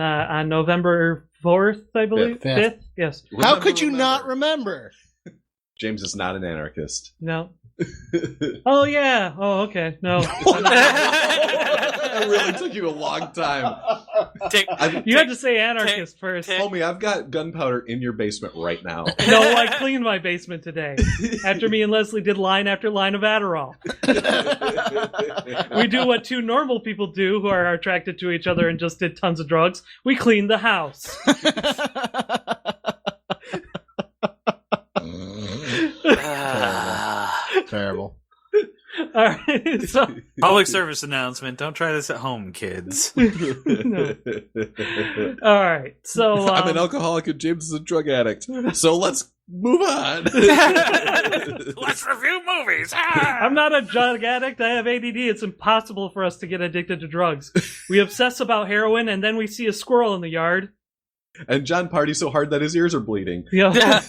November 4th, I believe. 5th. Yes. How could you not remember? James is not an anarchist. No. Oh yeah. Oh okay. No. It really took you a long time. You had to say anarchist first. Homie, I've got gunpowder in your basement right now. No, I cleaned my basement today. After me and Leslie did line after line of Adderall. We do what two normal people do who are attracted to each other and just did tons of drugs. We cleaned the house. Terrible. All right. So, public service announcement: don't try this at home, kids. No. All right. So I'm an alcoholic and James is a drug addict. So let's move on. Let's review movies. I'm not a drug addict. I have ADD. It's impossible for us to get addicted to drugs. We obsess about heroin, and then we see a squirrel in the yard. And John parties so hard that his ears are bleeding. Yeah.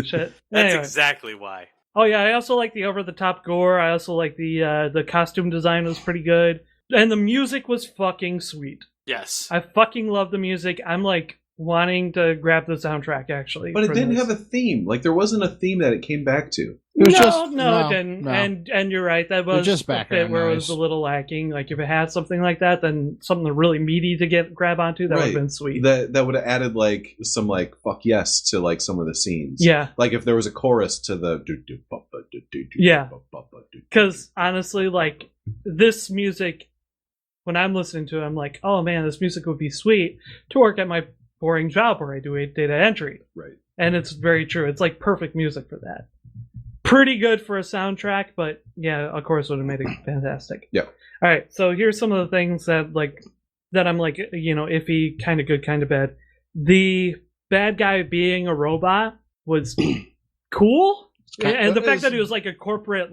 Shit. That's exactly why. Oh yeah, I also like the over-the-top gore. I also like the costume design was pretty good. And the music was fucking sweet. Yes. I fucking love the music. I'm like wanting to grab the soundtrack actually. But it didn't have a theme. Like there wasn't a theme that it came back to. It didn't. No. And you're right. That was just a bit where it was a little lacking. Like if it had something like that, then something really meaty to grab onto, that would have been sweet. That would have added like some like fuck yes to like some of the scenes. Yeah. Like if there was a chorus to the yeah. Because honestly, like this music, when I'm listening to it, I'm like, oh man, this music would be sweet to work at my boring job where I do data entry. Right. And it's very true. It's like perfect music for that. Pretty good for a soundtrack, but yeah, of course would have made it fantastic. Yeah. All right, so here's some of the things that I'm like, you know, iffy, kind of good, kind of bad. The bad guy being a robot was cool. And the fact that he was like a corporate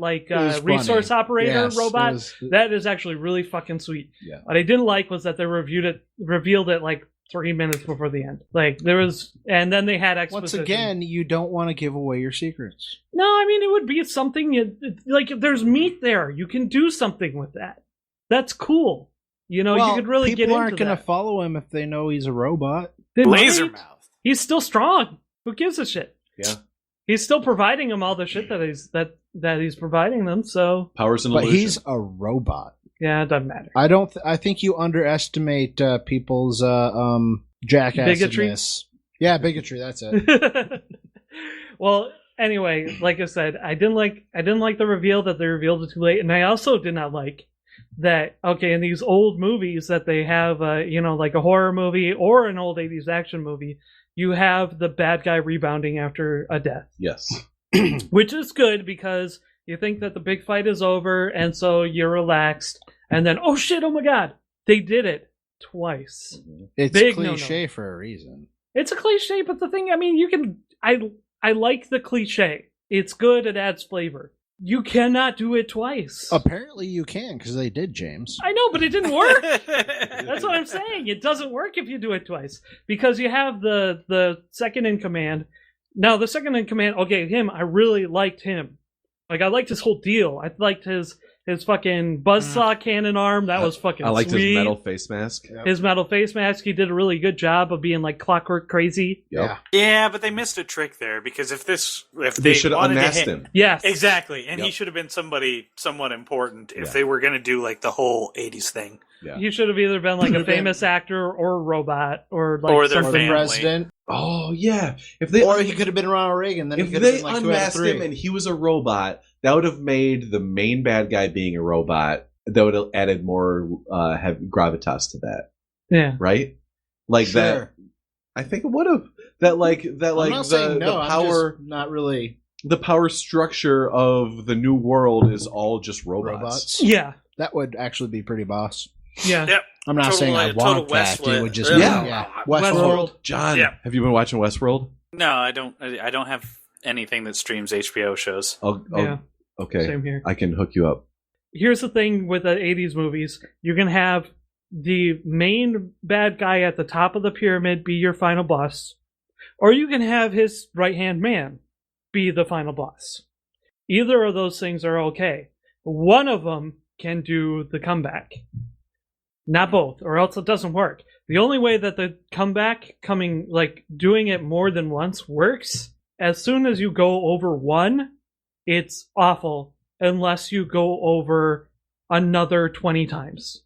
resource operator robot, that is actually really fucking sweet. Yeah. What I didn't like was that they revealed it like 3 minutes before the end. Like there was, and then they had exposition. Once again, you don't want to give away your secrets. No, I mean it would be something like if there's meat there, you can do something with that. That's cool. You know, you could really get into that. People aren't going to follow him if they know he's a robot. Laser mouth. He's still strong. Who gives a shit? Yeah. He's still providing them all the shit that he's providing them. So powers and illusion. But he's a robot. Yeah, it doesn't matter. I think you underestimate people's jackassedness. Bigotry? Yeah, bigotry. That's it. Well, anyway, like I said, I didn't like the reveal that they revealed it too late, and I also did not like that. Okay, in these old movies that they have, like a horror movie or an old 80s action movie, you have the bad guy rebounding after a death. Yes, which is good because you think that the big fight is over, and so you're relaxed. And then, oh shit, oh my god, they did it twice. It's big cliche for a reason. It's a cliche, but the thing, I mean, I like the cliche. It's good, it adds flavor. You cannot do it twice. Apparently you can, because they did, James. I know, but it didn't work. That's what I'm saying. It doesn't work if you do it twice. Because you have the second in command. Now, the second in command, okay, I really liked him. Like, I liked his whole deal. I liked his fucking buzzsaw cannon arm. That was fucking sweet. I liked his metal face mask. Yep. His metal face mask. He did a really good job of being like clockwork crazy. Yep. Yeah, but they missed a trick there because if they should have unmasked him. Yes. Exactly. And he should have been somebody somewhat important if they were going to do like the whole 80s thing. Yeah. He should have either been like a famous actor or a robot or like or their something. family. President. Oh yeah, Or he could have been Ronald Reagan. Then if they unmasked him and he was a robot, that would have made the main bad guy being a robot. That would have added more gravitas to that. Yeah. Right. Like that. I think it would have. That like the power. Not really. The power structure of the new world is all just robots. Yeah. That would actually be pretty boss. Yeah. Yep. I'm not saying I want that. It would just be Westworld. John, have you been watching Westworld? No, I don't. I don't have anything that streams HBO shows. Yeah. Okay. Same here. I can hook you up. Here's the thing with the 80s movies. You can have the main bad guy at the top of the pyramid be your final boss, or you can have his right-hand man be the final boss. Either of those things are okay. One of them can do the comeback. Not both, or else it doesn't work. The only way that the comeback doing it more than once works, as soon as you go over one, it's awful unless you go over another 20 times.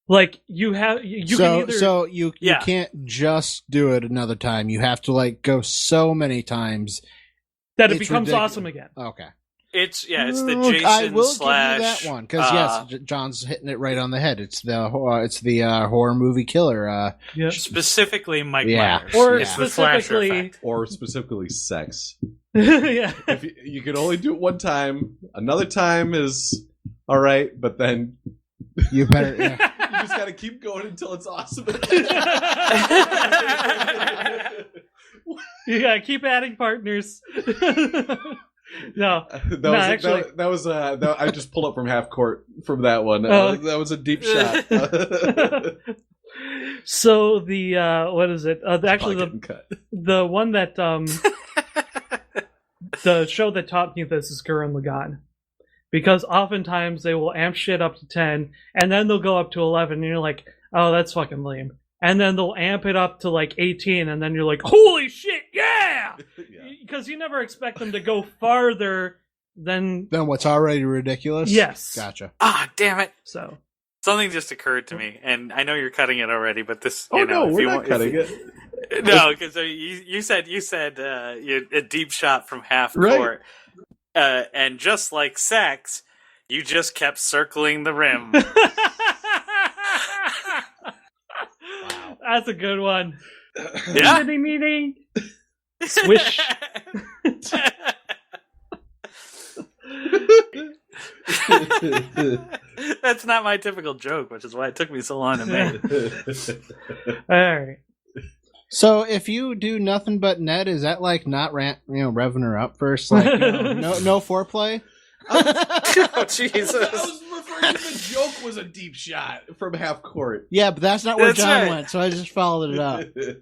Like you can can't just do it another time. You have to go so many times that it becomes awesome again. Okay. It's the Jason I will slash give you that one because yes, John's hitting it right on the head. It's the horror movie killer. Specifically Mike Myers, or specifically sex. Yeah, if you can only do it one time. Another time is all right, but then you better. Yeah. You just got to keep going until it's awesome. You gotta keep adding partners. No, that was I just pulled up from half court from that one. That was a deep shot. So the what is it? Actually, the one that the show that taught me this is Gurren Lagann, because oftentimes they will amp shit up to 10, and then they'll go up to 11, and you're like, oh, that's fucking lame. And then they'll amp it up to 18, and then you're like, holy shit, yeah! Because you never expect them to go farther than what's already ridiculous? Yes. Gotcha. Ah, damn it. So something just occurred to me, and I know you're cutting it already, but this, we're not cutting it. No, because you said a deep shot from half court, and just like sex, you just kept circling the rim. That's a good one. Yeah. Swish. That's not my typical joke, which is why it took me so long to make. All right. So if you do nothing but net, is that not revving her up first? No foreplay? Oh, Jesus. I was referring to the joke was a deep shot from half court. Yeah, but that's not where John went, so I just followed it up. Did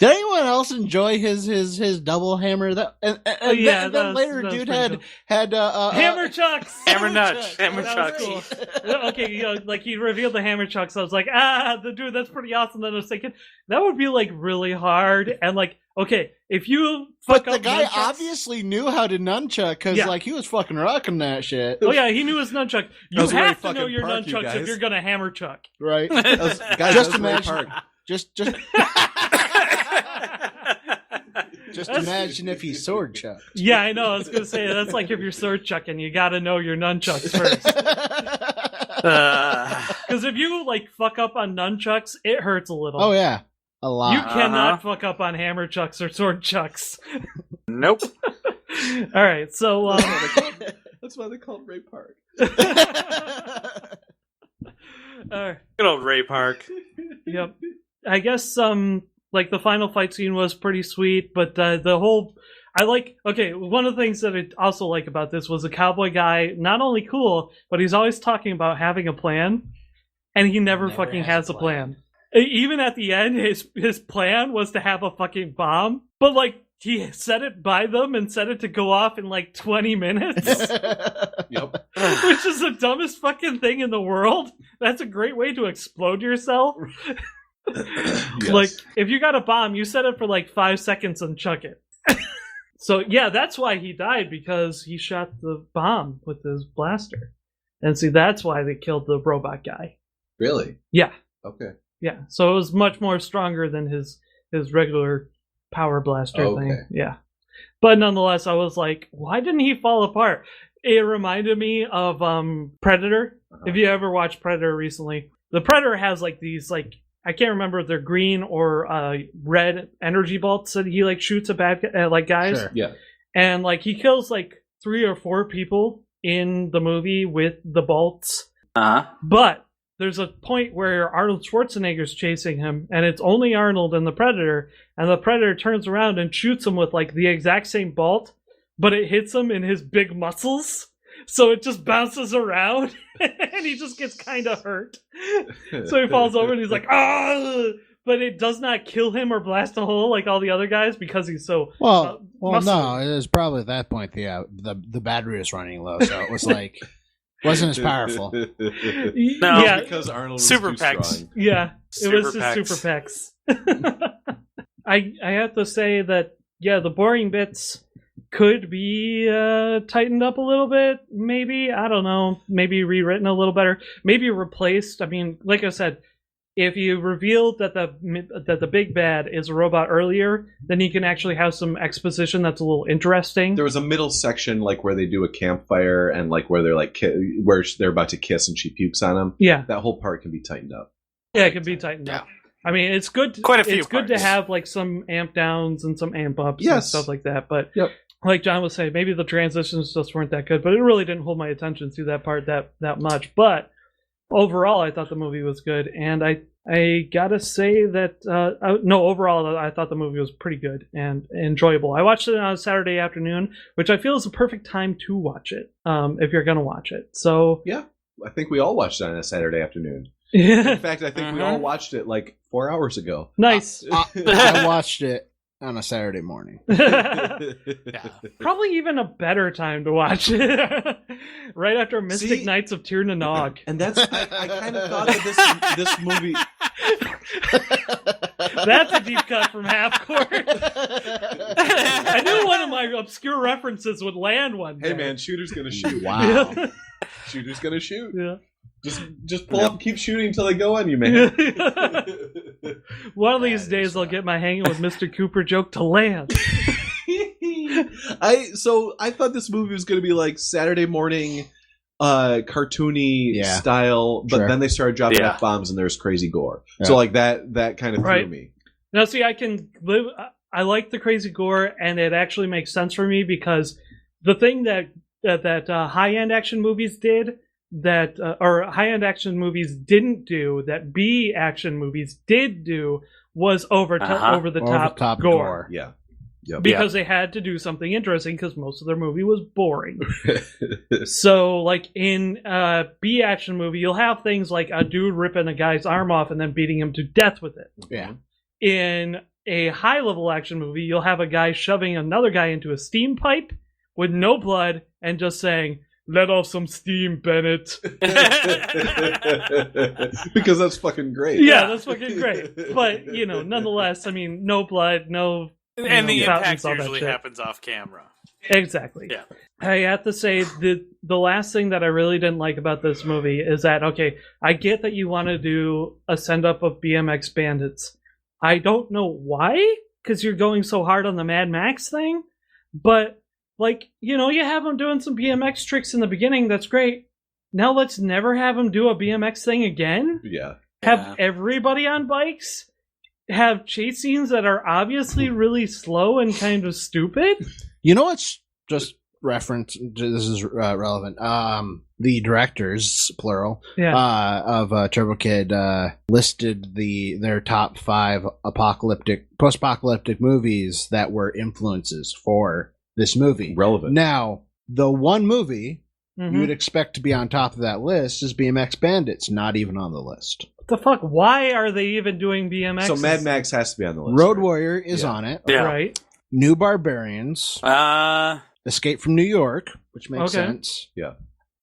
anyone else enjoy his double hammer? Then later, dude had hammer chucks, hammer nuts, hammer chucks. Cool. Okay, he revealed the hammer chucks. I was like, dude, that's pretty awesome. Then I was thinking that would be really hard and okay, if you fuck up, the guy obviously knew how to nunchuck because he was fucking rocking that shit. Oh yeah, he knew his nunchuck. You have to know your nunchucks if you're gonna hammer chuck, right? Just imagine. Just imagine if he sword chucked. Yeah, I know. I was gonna say that's like if you're sword chucking, you got to know your nunchucks first. Because if you fuck up on nunchucks, it hurts a little. Oh yeah. A lot. You cannot fuck up on hammer chucks or sword chucks. Nope. All right, so that's why they call it Ray Park. Good old Ray Park. Yep. I guess the final fight scene was pretty sweet, but the whole one of the things that I also like about this was the cowboy guy, not only cool, but he's always talking about having a plan, and he never fucking has a plan. Even at the end, his plan was to have a fucking bomb, but he set it by them and set it to go off in 20 minutes. Yep. Which is the dumbest fucking thing in the world. That's a great way to explode yourself. Yes. If you got a bomb, you set it for 5 seconds and chuck it. So yeah, that's why he died, because he shot the bomb with his blaster. And see, that's why they killed the robot guy. Really? Yeah. Okay. Yeah. So it was much more stronger than his regular power blaster thing. Yeah. But nonetheless, I was like, why didn't he fall apart? It reminded me of Predator. If you ever watched Predator recently, the Predator has like these like, I can't remember if they're green or red energy bolts that he like shoots at guys. Sure. Yeah. And like he kills like 3 or 4 people in the movie with the bolts. But there's a point where Arnold Schwarzenegger's chasing him, and it's only Arnold and the Predator, and the Predator turns around and shoots him with like the exact same bolt, but it hits him in his big muscles, so it just bounces around, and he just gets kind of hurt. So he falls over, and he's like, ah! But it does not kill him or blast a hole like all the other guys because he's so well. No, it was probably at that point the battery was running low, so it was like. Wasn't as powerful. No, because Arnold was super too pecs. strong. Yeah, Super it was pecs. just super pecs. I have to say that the boring bits could be tightened up a little bit. Maybe, I don't know. Maybe rewritten a little better. Maybe replaced. I mean, like I said, if you revealed that the big bad is a robot earlier, then you can actually have some exposition that's a little interesting. There was a middle section like where they do a campfire and like where they're like where they're about to kiss and she pukes on him. Yeah, that whole part can be tightened up. Yeah, it can be tightened up. I mean, it's good. Quite a few. It's good to have like some amp downs and some amp ups and stuff like that. But like John was saying, maybe the transitions just weren't that good. But it really didn't hold my attention to that part that much. But overall, I thought the movie was good, and I gotta say that overall, I thought the movie was pretty good and enjoyable. I watched it on a Saturday afternoon, which I feel is the perfect time to watch it if you're gonna watch it. So yeah, I think we all watched it on a Saturday afternoon. Yeah. In fact, I think we all watched it like 4 hours ago. Nice. I watched it on a Saturday morning. Probably even a better time to watch it. Right after Mystic Knights of Tir na Nog. And that's I kind of thought of this movie. That's a deep cut from Half Court. I knew one of my obscure references would land one day. Hey man, shooter's gonna shoot. Wow. Shooter's gonna shoot. Yeah. Just pull up and keep shooting until they go on you, man. One of these days I'll get my hanging with Mr. Cooper joke to land. I thought this movie was going to be like Saturday morning cartoony style, but then they started dropping F-bombs and there's crazy gore. Yeah. So like that kind of threw me. Now see, I like the crazy gore, and it actually makes sense for me because the thing that high-end action movies did or high-end action movies didn't do, that B action movies did do, was over the top gore. Yeah. Yep. Because they had to do something interesting because most of their movie was boring. So, like in a B action movie, you'll have things like a dude ripping a guy's arm off and then beating him to death with it. Yeah. In a high-level action movie, you'll have a guy shoving another guy into a steam pipe with no blood and just saying, "Let off some steam, Bennett." Because that's fucking great. Yeah, that's fucking great. But, nonetheless, I mean, no blood, no... And the impact usually happens off camera. Exactly. Yeah. I have to say, the last thing that I really didn't like about this movie is that, okay, I get that you want to do a send-up of BMX bandits. I don't know why, because you're going so hard on the Mad Max thing, but... Like, you have him doing some BMX tricks in the beginning. That's great. Now let's never have him do a BMX thing again. Yeah. Have everybody on bikes. Have chase scenes that are obviously really slow and kind of stupid. You know what's just reference? This is relevant. The directors, plural, of Turbo Kid listed their top 5 post-apocalyptic movies that were influences for this movie. Relevant. Now, the one movie you would expect to be on top of that list is BMX Bandits, not even on the list. What the fuck? Why are they even doing BMX? So Mad Max has to be on the list. Road Warrior is on it. Yeah. Right. New Barbarians. Escape from New York, which makes sense. Yeah.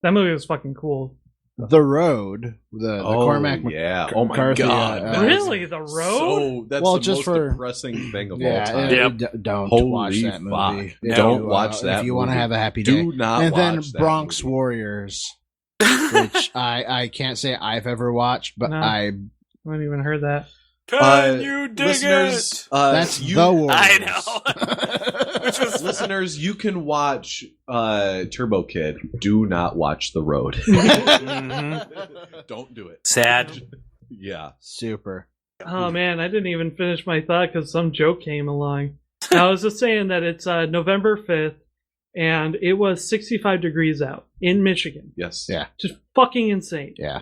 That movie was fucking cool. The Road, the Cormac oh my McCarthy, god! Really, The Road? That's the most depressing thing of all time. Don't watch that movie. Don't watch that. If you want to have a happy day. Do not. And watch then that Bronx movie. Warriors. which I can't say I've ever watched, but I haven't even heard that. Can you dig listeners, it? That's the word. I know. Which was listeners, you can watch Turbo Kid. Do not watch The Road. Don't do it. Sad. Yeah. Super. Oh man, I didn't even finish my thought because some joke came along. I was just saying that it's November 5th, and it was 65 degrees out in Michigan. Yes. Yeah. Just fucking insane. Yeah.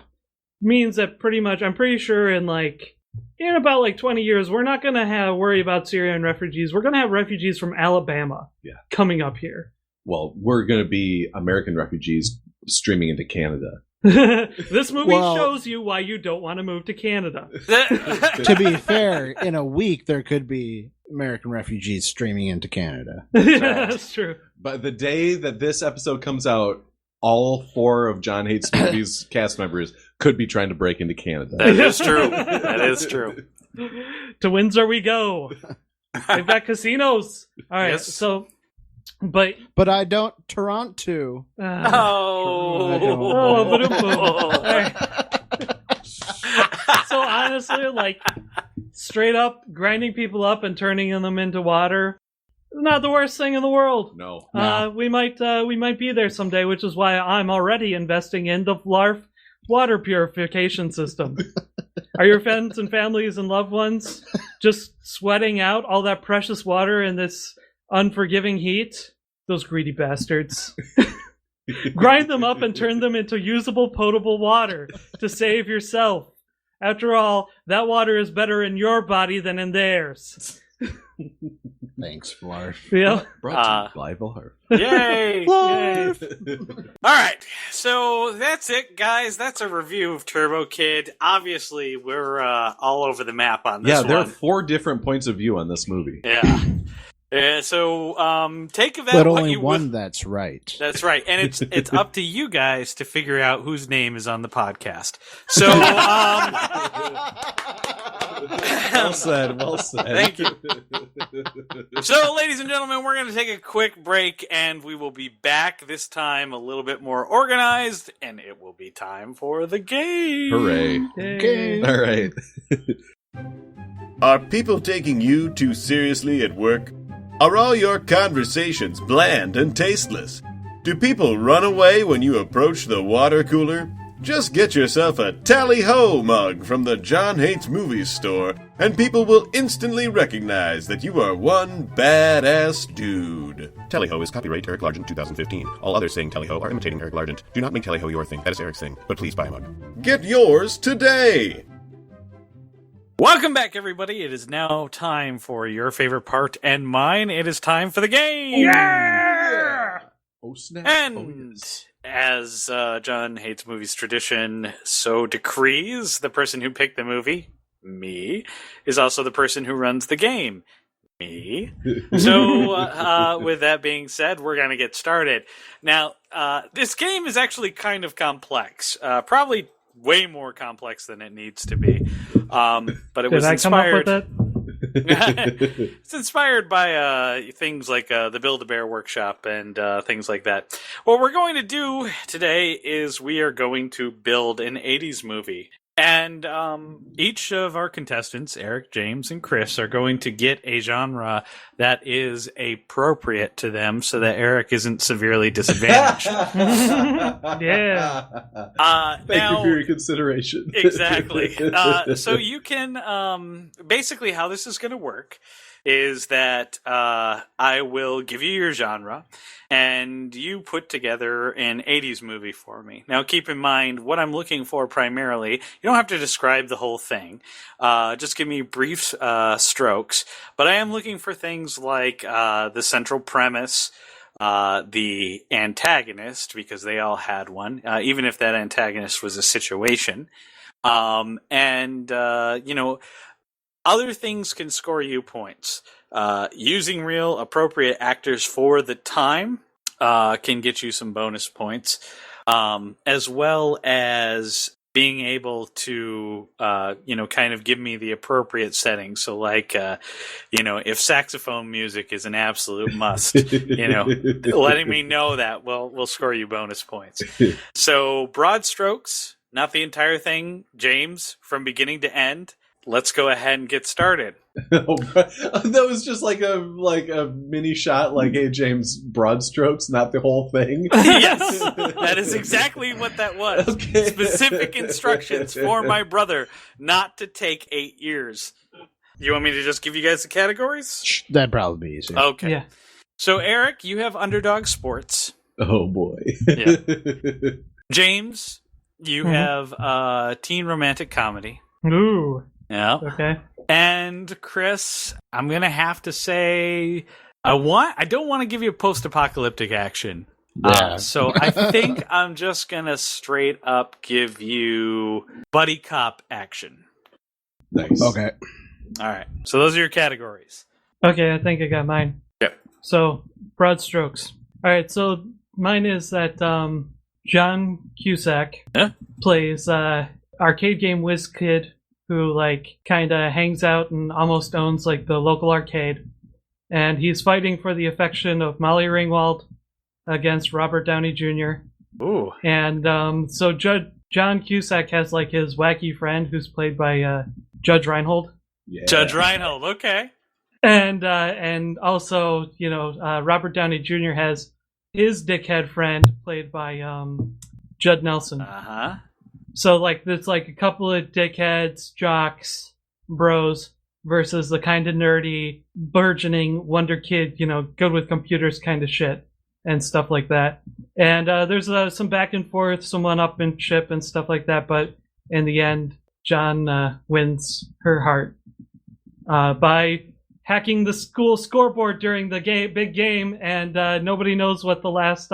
Means that pretty much, I'm pretty sure in about 20 years, we're not going to worry about Syrian refugees. We're going to have refugees from Alabama coming up here. Well, we're going to be American refugees streaming into Canada. This movie shows you why you don't want to move to Canada. To be fair, in a week, there could be American refugees streaming into Canada. That's true. But the day that this episode comes out, all 4 of John Hates Movies cast members could be trying to break into Canada. That is true. That is true. To Windsor we go. They've got casinos. All right, Yes. so... But I don't. Toronto. But so honestly, straight up grinding people up and turning them into water, not the worst thing in the world. No. We might be there someday, which is why I'm already investing in the LARF water purification system. Are your friends and families and loved ones just sweating out all that precious water in this unforgiving heat? Those greedy bastards. Grind them up and turn them into usable, potable water to save yourself. After all, that water is better in your body than in theirs. Thanks, Flarf. Yeah. Brought to you by Flarf. Yay! Yay. All right, so that's it, guys. That's a review of Turbo Kid. Obviously, we're all over the map on this one. Yeah, there are 4 different points of view on this movie. Yeah. So take of that but what only you one will. That's right. That's right, and it's up to you guys to figure out whose name is on the podcast. So, well said. Well said. Thank you. So, ladies and gentlemen, we're going to take a quick break, and we will be back this time a little bit more organized, and it will be time for the game. Hooray! Yay. All right. Are people taking you too seriously at work? Are all your conversations bland and tasteless? Do people run away when you approach the water cooler? Just get yourself a Tally-Ho mug from the John Hates Movies store, and people will instantly recognize that you are one badass dude. Tally-Ho is copyright Eric Largent 2015. All others saying Tally-Ho are imitating Eric Largent. Do not make Tally-Ho your thing. That is Eric's thing. But please buy a mug. Get yours today! Welcome back, everybody. It is now time for your favorite part and mine. It is time for the game. Yeah! Oh, snap. And as John Hates Movies tradition so decrees, the person who picked the movie, me, is also the person who runs the game, me. So with that being said, we're going to get started. Now, this game is actually kind of complex. Probably way more complex than it needs to be. But it was inspired. Come up with that? It's inspired by things like the Build-A-Bear Workshop and things like that. What we're going to do today is we are going to build an 80s movie. And each of our contestants, Eric, James, and Chris, are going to get a genre that is appropriate to them so that Eric isn't severely disadvantaged. Yeah. Thank you for your consideration. Exactly. So you can, basically how this is going to work is that I will give you your genre, and you put together an 80s movie for me. Now, keep in mind, what I'm looking for primarily, you don't have to describe the whole thing. Just give me brief strokes. But I am looking for things like the central premise, the antagonist, because they all had one, even if that antagonist was a situation. And other things can score you points. Using real appropriate actors for the time can get you some bonus points, as well as being able to, kind of give me the appropriate setting. So like, if saxophone music is an absolute must, letting me know that, we'll score you bonus points. So broad strokes, not the entire thing. James, from beginning to end, let's go ahead and get started. That was just like a mini shot, like, hey, James, broad strokes, not the whole thing. Yes, that is exactly what that was. Okay. Specific instructions for my brother not to take 8 years. You want me to just give you guys the categories? That'd probably be easier. Okay. Yeah. So, Eric, you have underdog sports. Oh, boy. Yeah. James, you have teen romantic comedy. Ooh. Yeah. Okay. And Chris, I'm gonna have to say I don't want to give you a post-apocalyptic action. Yeah. So I think I'm just gonna straight up give you buddy cop action. Nice. Okay. All right. So those are your categories. Okay, I think I got mine. Yep. So, broad strokes. All right, so mine is that John Cusack plays arcade game whiz kid who like kind of hangs out and almost owns like the local arcade, and he's fighting for the affection of Molly Ringwald against Robert Downey Jr. Ooh. And so John Cusack has like his wacky friend who's played by Judge Reinhold. Yeah. Judge Reinhold, okay. And also, Robert Downey Jr. has his dickhead friend played by Judd Nelson. Uh-huh. So like it's like a couple of dickheads, jocks, bros versus the kind of nerdy, burgeoning wonder kid, good with computers kind of shit and stuff like that. And there's some back and forth, some one-upmanship and stuff like that. But in the end, John wins her heart by hacking the school scoreboard during the big game, and nobody knows what the last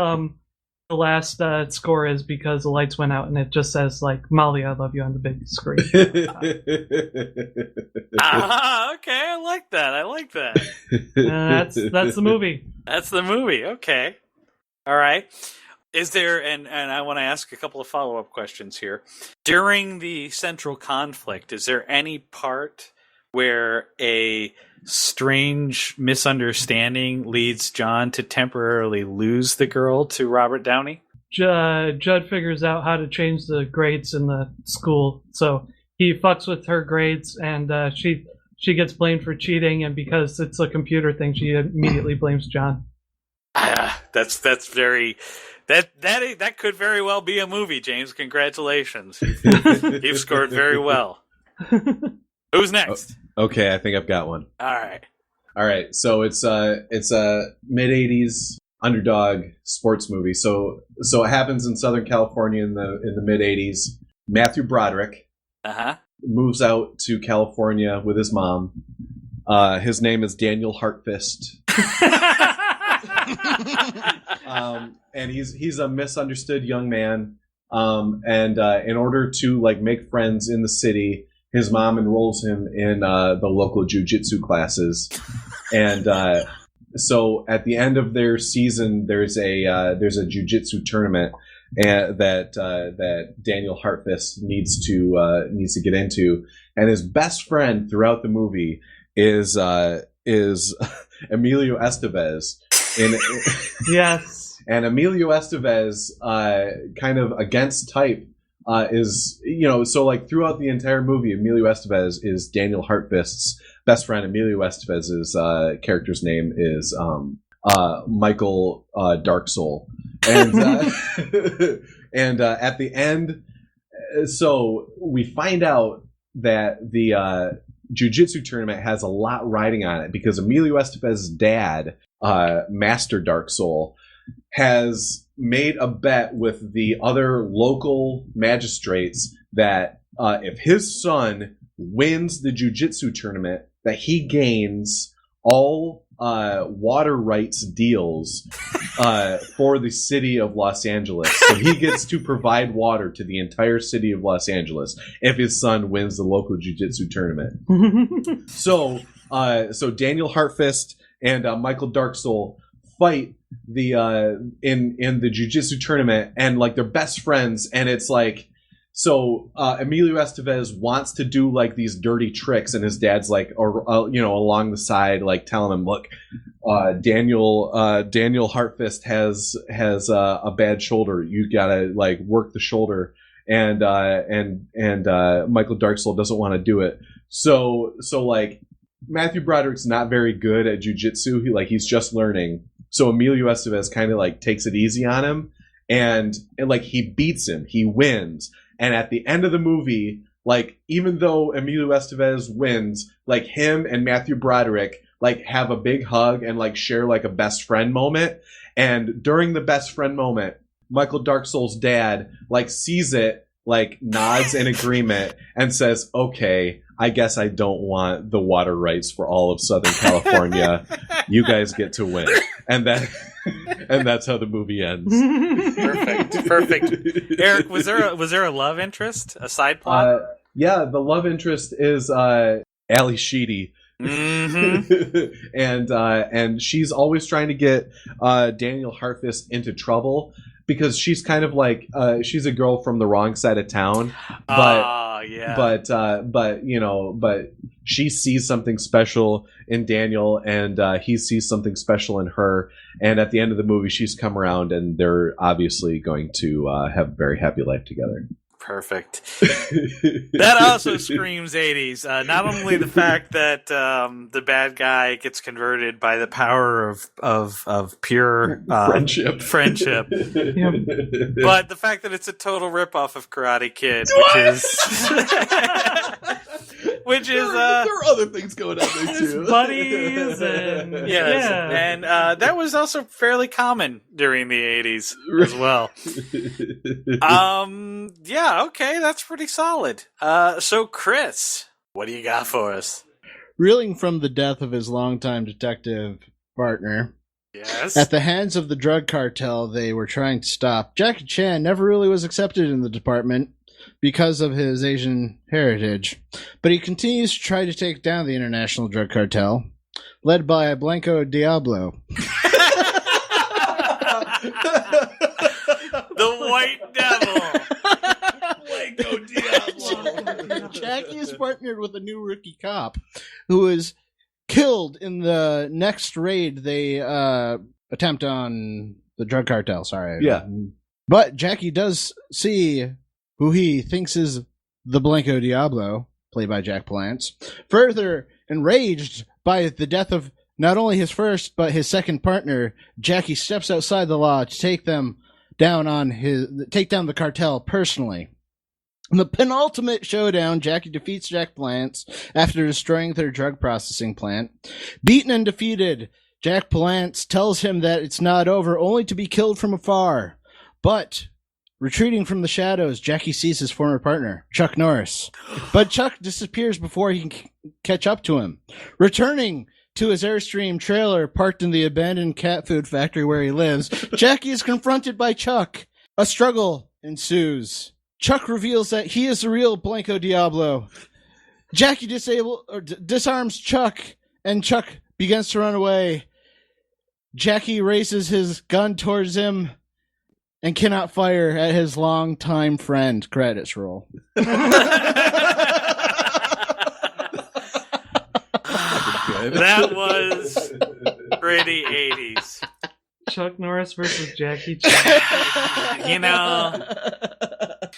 score is because the lights went out and it just says like Molly, I love you on the big screen. Okay, I like that. That's the movie. That's the movie. Okay. All right. Is there, and I want to ask a couple of follow-up questions here. During the central conflict, is there any part where a strange misunderstanding leads John to temporarily lose the girl to Robert Downey? Judd figures out how to change the grades in the school, so he fucks with her grades, and she gets blamed for cheating, and because it's a computer thing, she immediately blames John. That's very that could very well be a movie, James. Congratulations, you've scored very well. Who's next? Okay, I think I've got one. All right. So it's a mid '80s underdog sports movie. So it happens in Southern California in the mid '80s. Matthew Broderick moves out to California with his mom. His name is Daniel Hartfist. And he's a misunderstood young man. And in order to like make friends in the city, his mom enrolls him in the local jiu-jitsu classes, and so at the end of their season, there's a jiu-jitsu tournament that Daniel Hartfist needs to get into, and his best friend throughout the movie is Emilio Estevez. Yes, and Emilio Estevez, kind of against type. Is so like throughout the entire movie, Emilio Estevez is Daniel Hartfist's best friend. Emilio Estevez's character's name is Michael Dark Soul, and and at the end, so we find out that the jiu-jitsu tournament has a lot riding on it because Emilio Estevez's dad, Master Dark Soul, has made a bet with the other local magistrates that if his son wins the jiu-jitsu tournament, that he gains all water rights deals for the city of Los Angeles. So he gets to provide water to the entire city of Los Angeles if his son wins the local jiu-jitsu tournament. So Daniel Hartfist and Michael Dark Soul fight the in the jiu-jitsu tournament, and like they're best friends, and it's like So Emilio Estevez wants to do like these dirty tricks, and his dad's like, along the side, like telling him, "Look, Daniel Hartfist has a bad shoulder. You gotta like work the shoulder." And Michael Darksoul doesn't want to do it. So like Matthew Broderick's not very good at jujitsu. He's just learning. So Emilio Estevez kind of like takes it easy on him, and like he beats him. He wins. And at the end of the movie, like even though Emilio Estevez wins, like him and Matthew Broderick like have a big hug and like share like a best friend moment. And during the best friend moment, Michael Darksoul's dad like sees it, like nods in agreement, and says, "Okay, I guess I don't want the water rights for all of Southern California. You guys get to win." And that's how the movie ends. Perfect. Eric, was there a love interest, a side plot? Yeah, the love interest is Ali Sheedy. Mm-hmm. And she's always trying to get Daniel Hartfist into trouble, because she's kind of like she's a girl from the wrong side of town, but she sees something special in Daniel, and he sees something special in her, and at the end of the movie she's come around, and they're obviously going to have a very happy life together. Perfect. That also screams 80s. Not only the fact that the bad guy gets converted by the power of pure friendship, Yeah. but the fact that it's a total ripoff of Karate Kid, which is there are other things going on there too. Buddies and and that was also fairly common during the 80s as well. Okay, that's pretty solid. So Chris, what do you got for us? Reeling from the death of his longtime detective partner, yes, at the hands of the drug cartel they were trying to stop, Jackie Chan never really was accepted in the department because of his Asian heritage, but he continues to try to take down the international drug cartel, led by Blanco Diablo. The White Devil. Blanco Diablo. Jackie is partnered with a new rookie cop who is killed in the next raid they attempt on the drug cartel. Sorry. Yeah. But Jackie does see who he thinks is the Blanco Diablo, played by Jack Palance. Further enraged by the death of not only his first, but his second partner, Jackie steps outside the law to take them down the cartel personally. In the penultimate showdown, Jackie defeats Jack Palance after destroying their drug processing plant. Beaten and defeated, Jack Palance tells him that it's not over, only to be killed from afar. But retreating from the shadows, Jackie sees his former partner, Chuck Norris. But Chuck disappears before he can catch up to him. Returning to his Airstream trailer parked in the abandoned cat food factory where he lives, Jackie is confronted by Chuck. A struggle ensues. Chuck reveals that he is the real Blanco Diablo. Jackie disarms Chuck, and Chuck begins to run away. Jackie raises his gun towards him and cannot fire at his longtime friend. Credits roll. That was pretty 80s. Chuck Norris versus Jackie Chan. You know.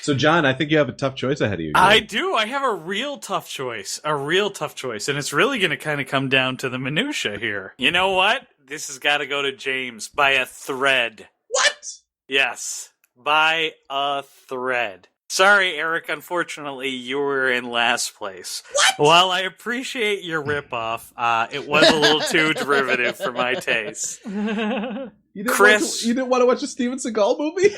So, John, I think you have a tough choice ahead of you. I do. I have a real tough choice. And it's really going to kind of come down to the minutia here. You know what? This has got to go to James by a thread. What? Yes. By a thread. Sorry, Eric. Unfortunately, you were in last place. What? While I appreciate your ripoff, it was a little too derivative for my taste. Chris, you didn't want to watch a Steven Seagal movie?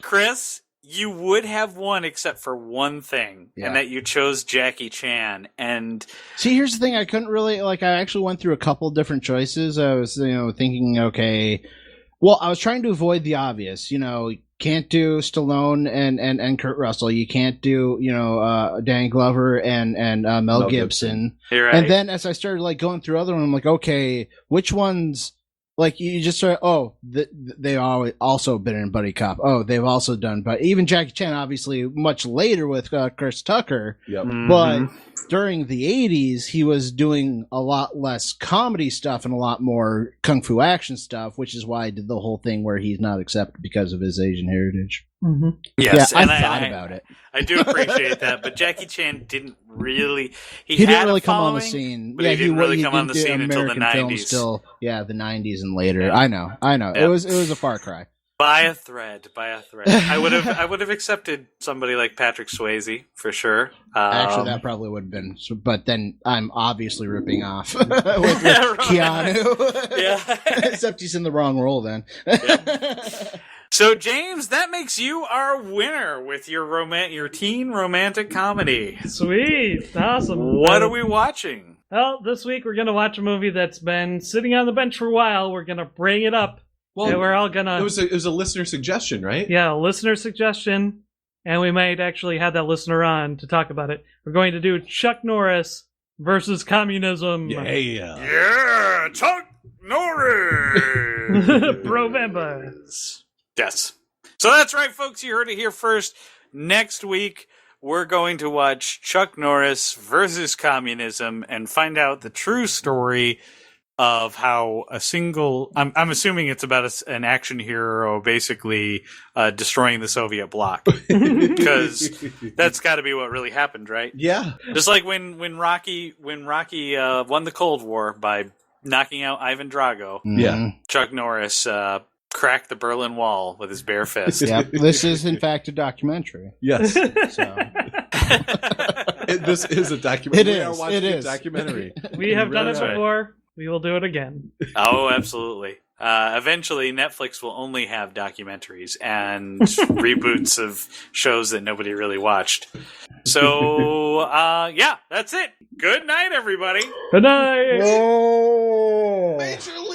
Chris, you would have won except for one thing, and that you chose Jackie Chan. And see, here's the thing: I couldn't really I actually went through a couple different choices. I was, thinking, okay, well, I was trying to avoid the obvious. Can't do Stallone and Kurt Russell. You can't do Dan Glover and Mel Gibson. Right. And then as I started going through other ones, I'm like, okay, which ones Like, you just sort of, they've always also been in Buddy Cop. Oh, they've also done, but even Jackie Chan, obviously, much later with Chris Tucker. Yep. But during the 80s, he was doing a lot less comedy stuff and a lot more kung fu action stuff, which is why I did the whole thing where he's not accepted because of his Asian heritage. Mm-hmm. Yes, yeah, I thought about it. I do appreciate that, but Jackie Chan didn't really. He didn't really come on the scene. But he didn't really come on the scene until the 90s. Still, the 90s and later. Yeah. I know. Yeah. It was a far cry. By a thread. I would have accepted somebody like Patrick Swayze for sure. Actually, that probably would have been. But then I'm obviously ripping off with Keanu. Yeah, except he's in the wrong role then. Yeah. So, James, that makes you our winner with your teen romantic comedy. Sweet, awesome. What are we watching? Well, this week we're going to watch a movie that's been sitting on the bench for a while. We're going to bring it up. Well, and we're all going to... It was a listener suggestion, right? Yeah, a listener suggestion. And we might actually have that listener on to talk about it. We're going to do Chuck Norris versus communism. Yeah, Chuck Norris! Provember. Yes. So that's right, folks. You heard it here first. Next week, we're going to watch Chuck Norris versus communism and find out the true story of how a single... I'm assuming it's about an action hero basically destroying the Soviet bloc. Because that's got to be what really happened, right? Yeah. Just like when Rocky won the Cold War by knocking out Ivan Drago. Yeah. Chuck Norris... cracked the Berlin Wall with his bare fist. Yeah, this is in fact a documentary. Yes. So. This is a documentary. We are watching a documentary. We have done it before. We will do it again. Oh, absolutely. Eventually, Netflix will only have documentaries and reboots of shows that nobody really watched. So, that's it. Good night, everybody. Good night. Oh. Major League.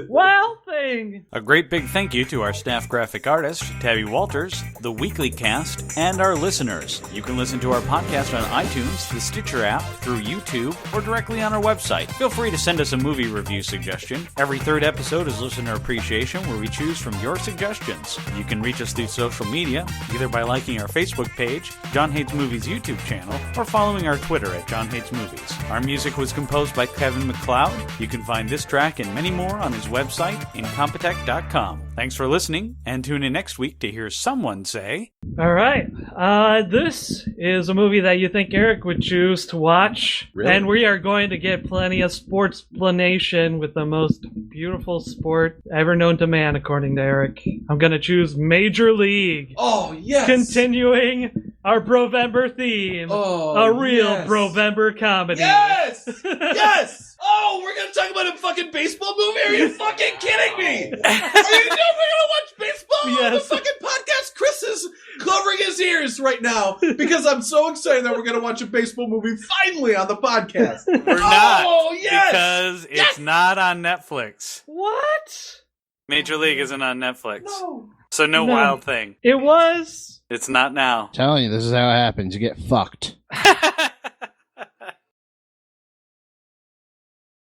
Wild Thing. A great big thank you to our staff graphic artist, Tabby Walters, the Weekly Cast, and our listeners. You can listen to our podcast on iTunes, the Stitcher app, through YouTube, or directly on our website. Feel free to send us a movie review suggestion. Every third episode is Listener Appreciation, where we choose from your suggestions. You can reach us through social media, either by liking our Facebook page, John Hates Movies YouTube channel, or following our Twitter at John Hates Movies. Our music was composed by Kevin MacLeod. You can find this track and many more on his website, incompetech.com. Thanks for listening, and tune in next week to hear someone say... All right. This is a movie that you think Eric would choose to watch. Really? And we are going to get plenty of sportsplanation with the most beautiful sport ever known to man, according to Eric. I'm going to choose Major League. Oh, yes! Continuing our Brovember theme. Oh, a real yes. Brovember comedy. Yes! Yes! Oh, we're gonna talk about a fucking baseball movie? Are you fucking kidding me? Are you we're gonna watch baseball on the fucking podcast? Chris is covering his ears right now because I'm so excited that we're gonna watch a baseball movie finally on the podcast. We're not. Oh, yes! Because it's not on Netflix. What? Major League isn't on Netflix. No. So no Wild Thing. It was. It's not now. I'm telling you, this is how it happens. You get fucked.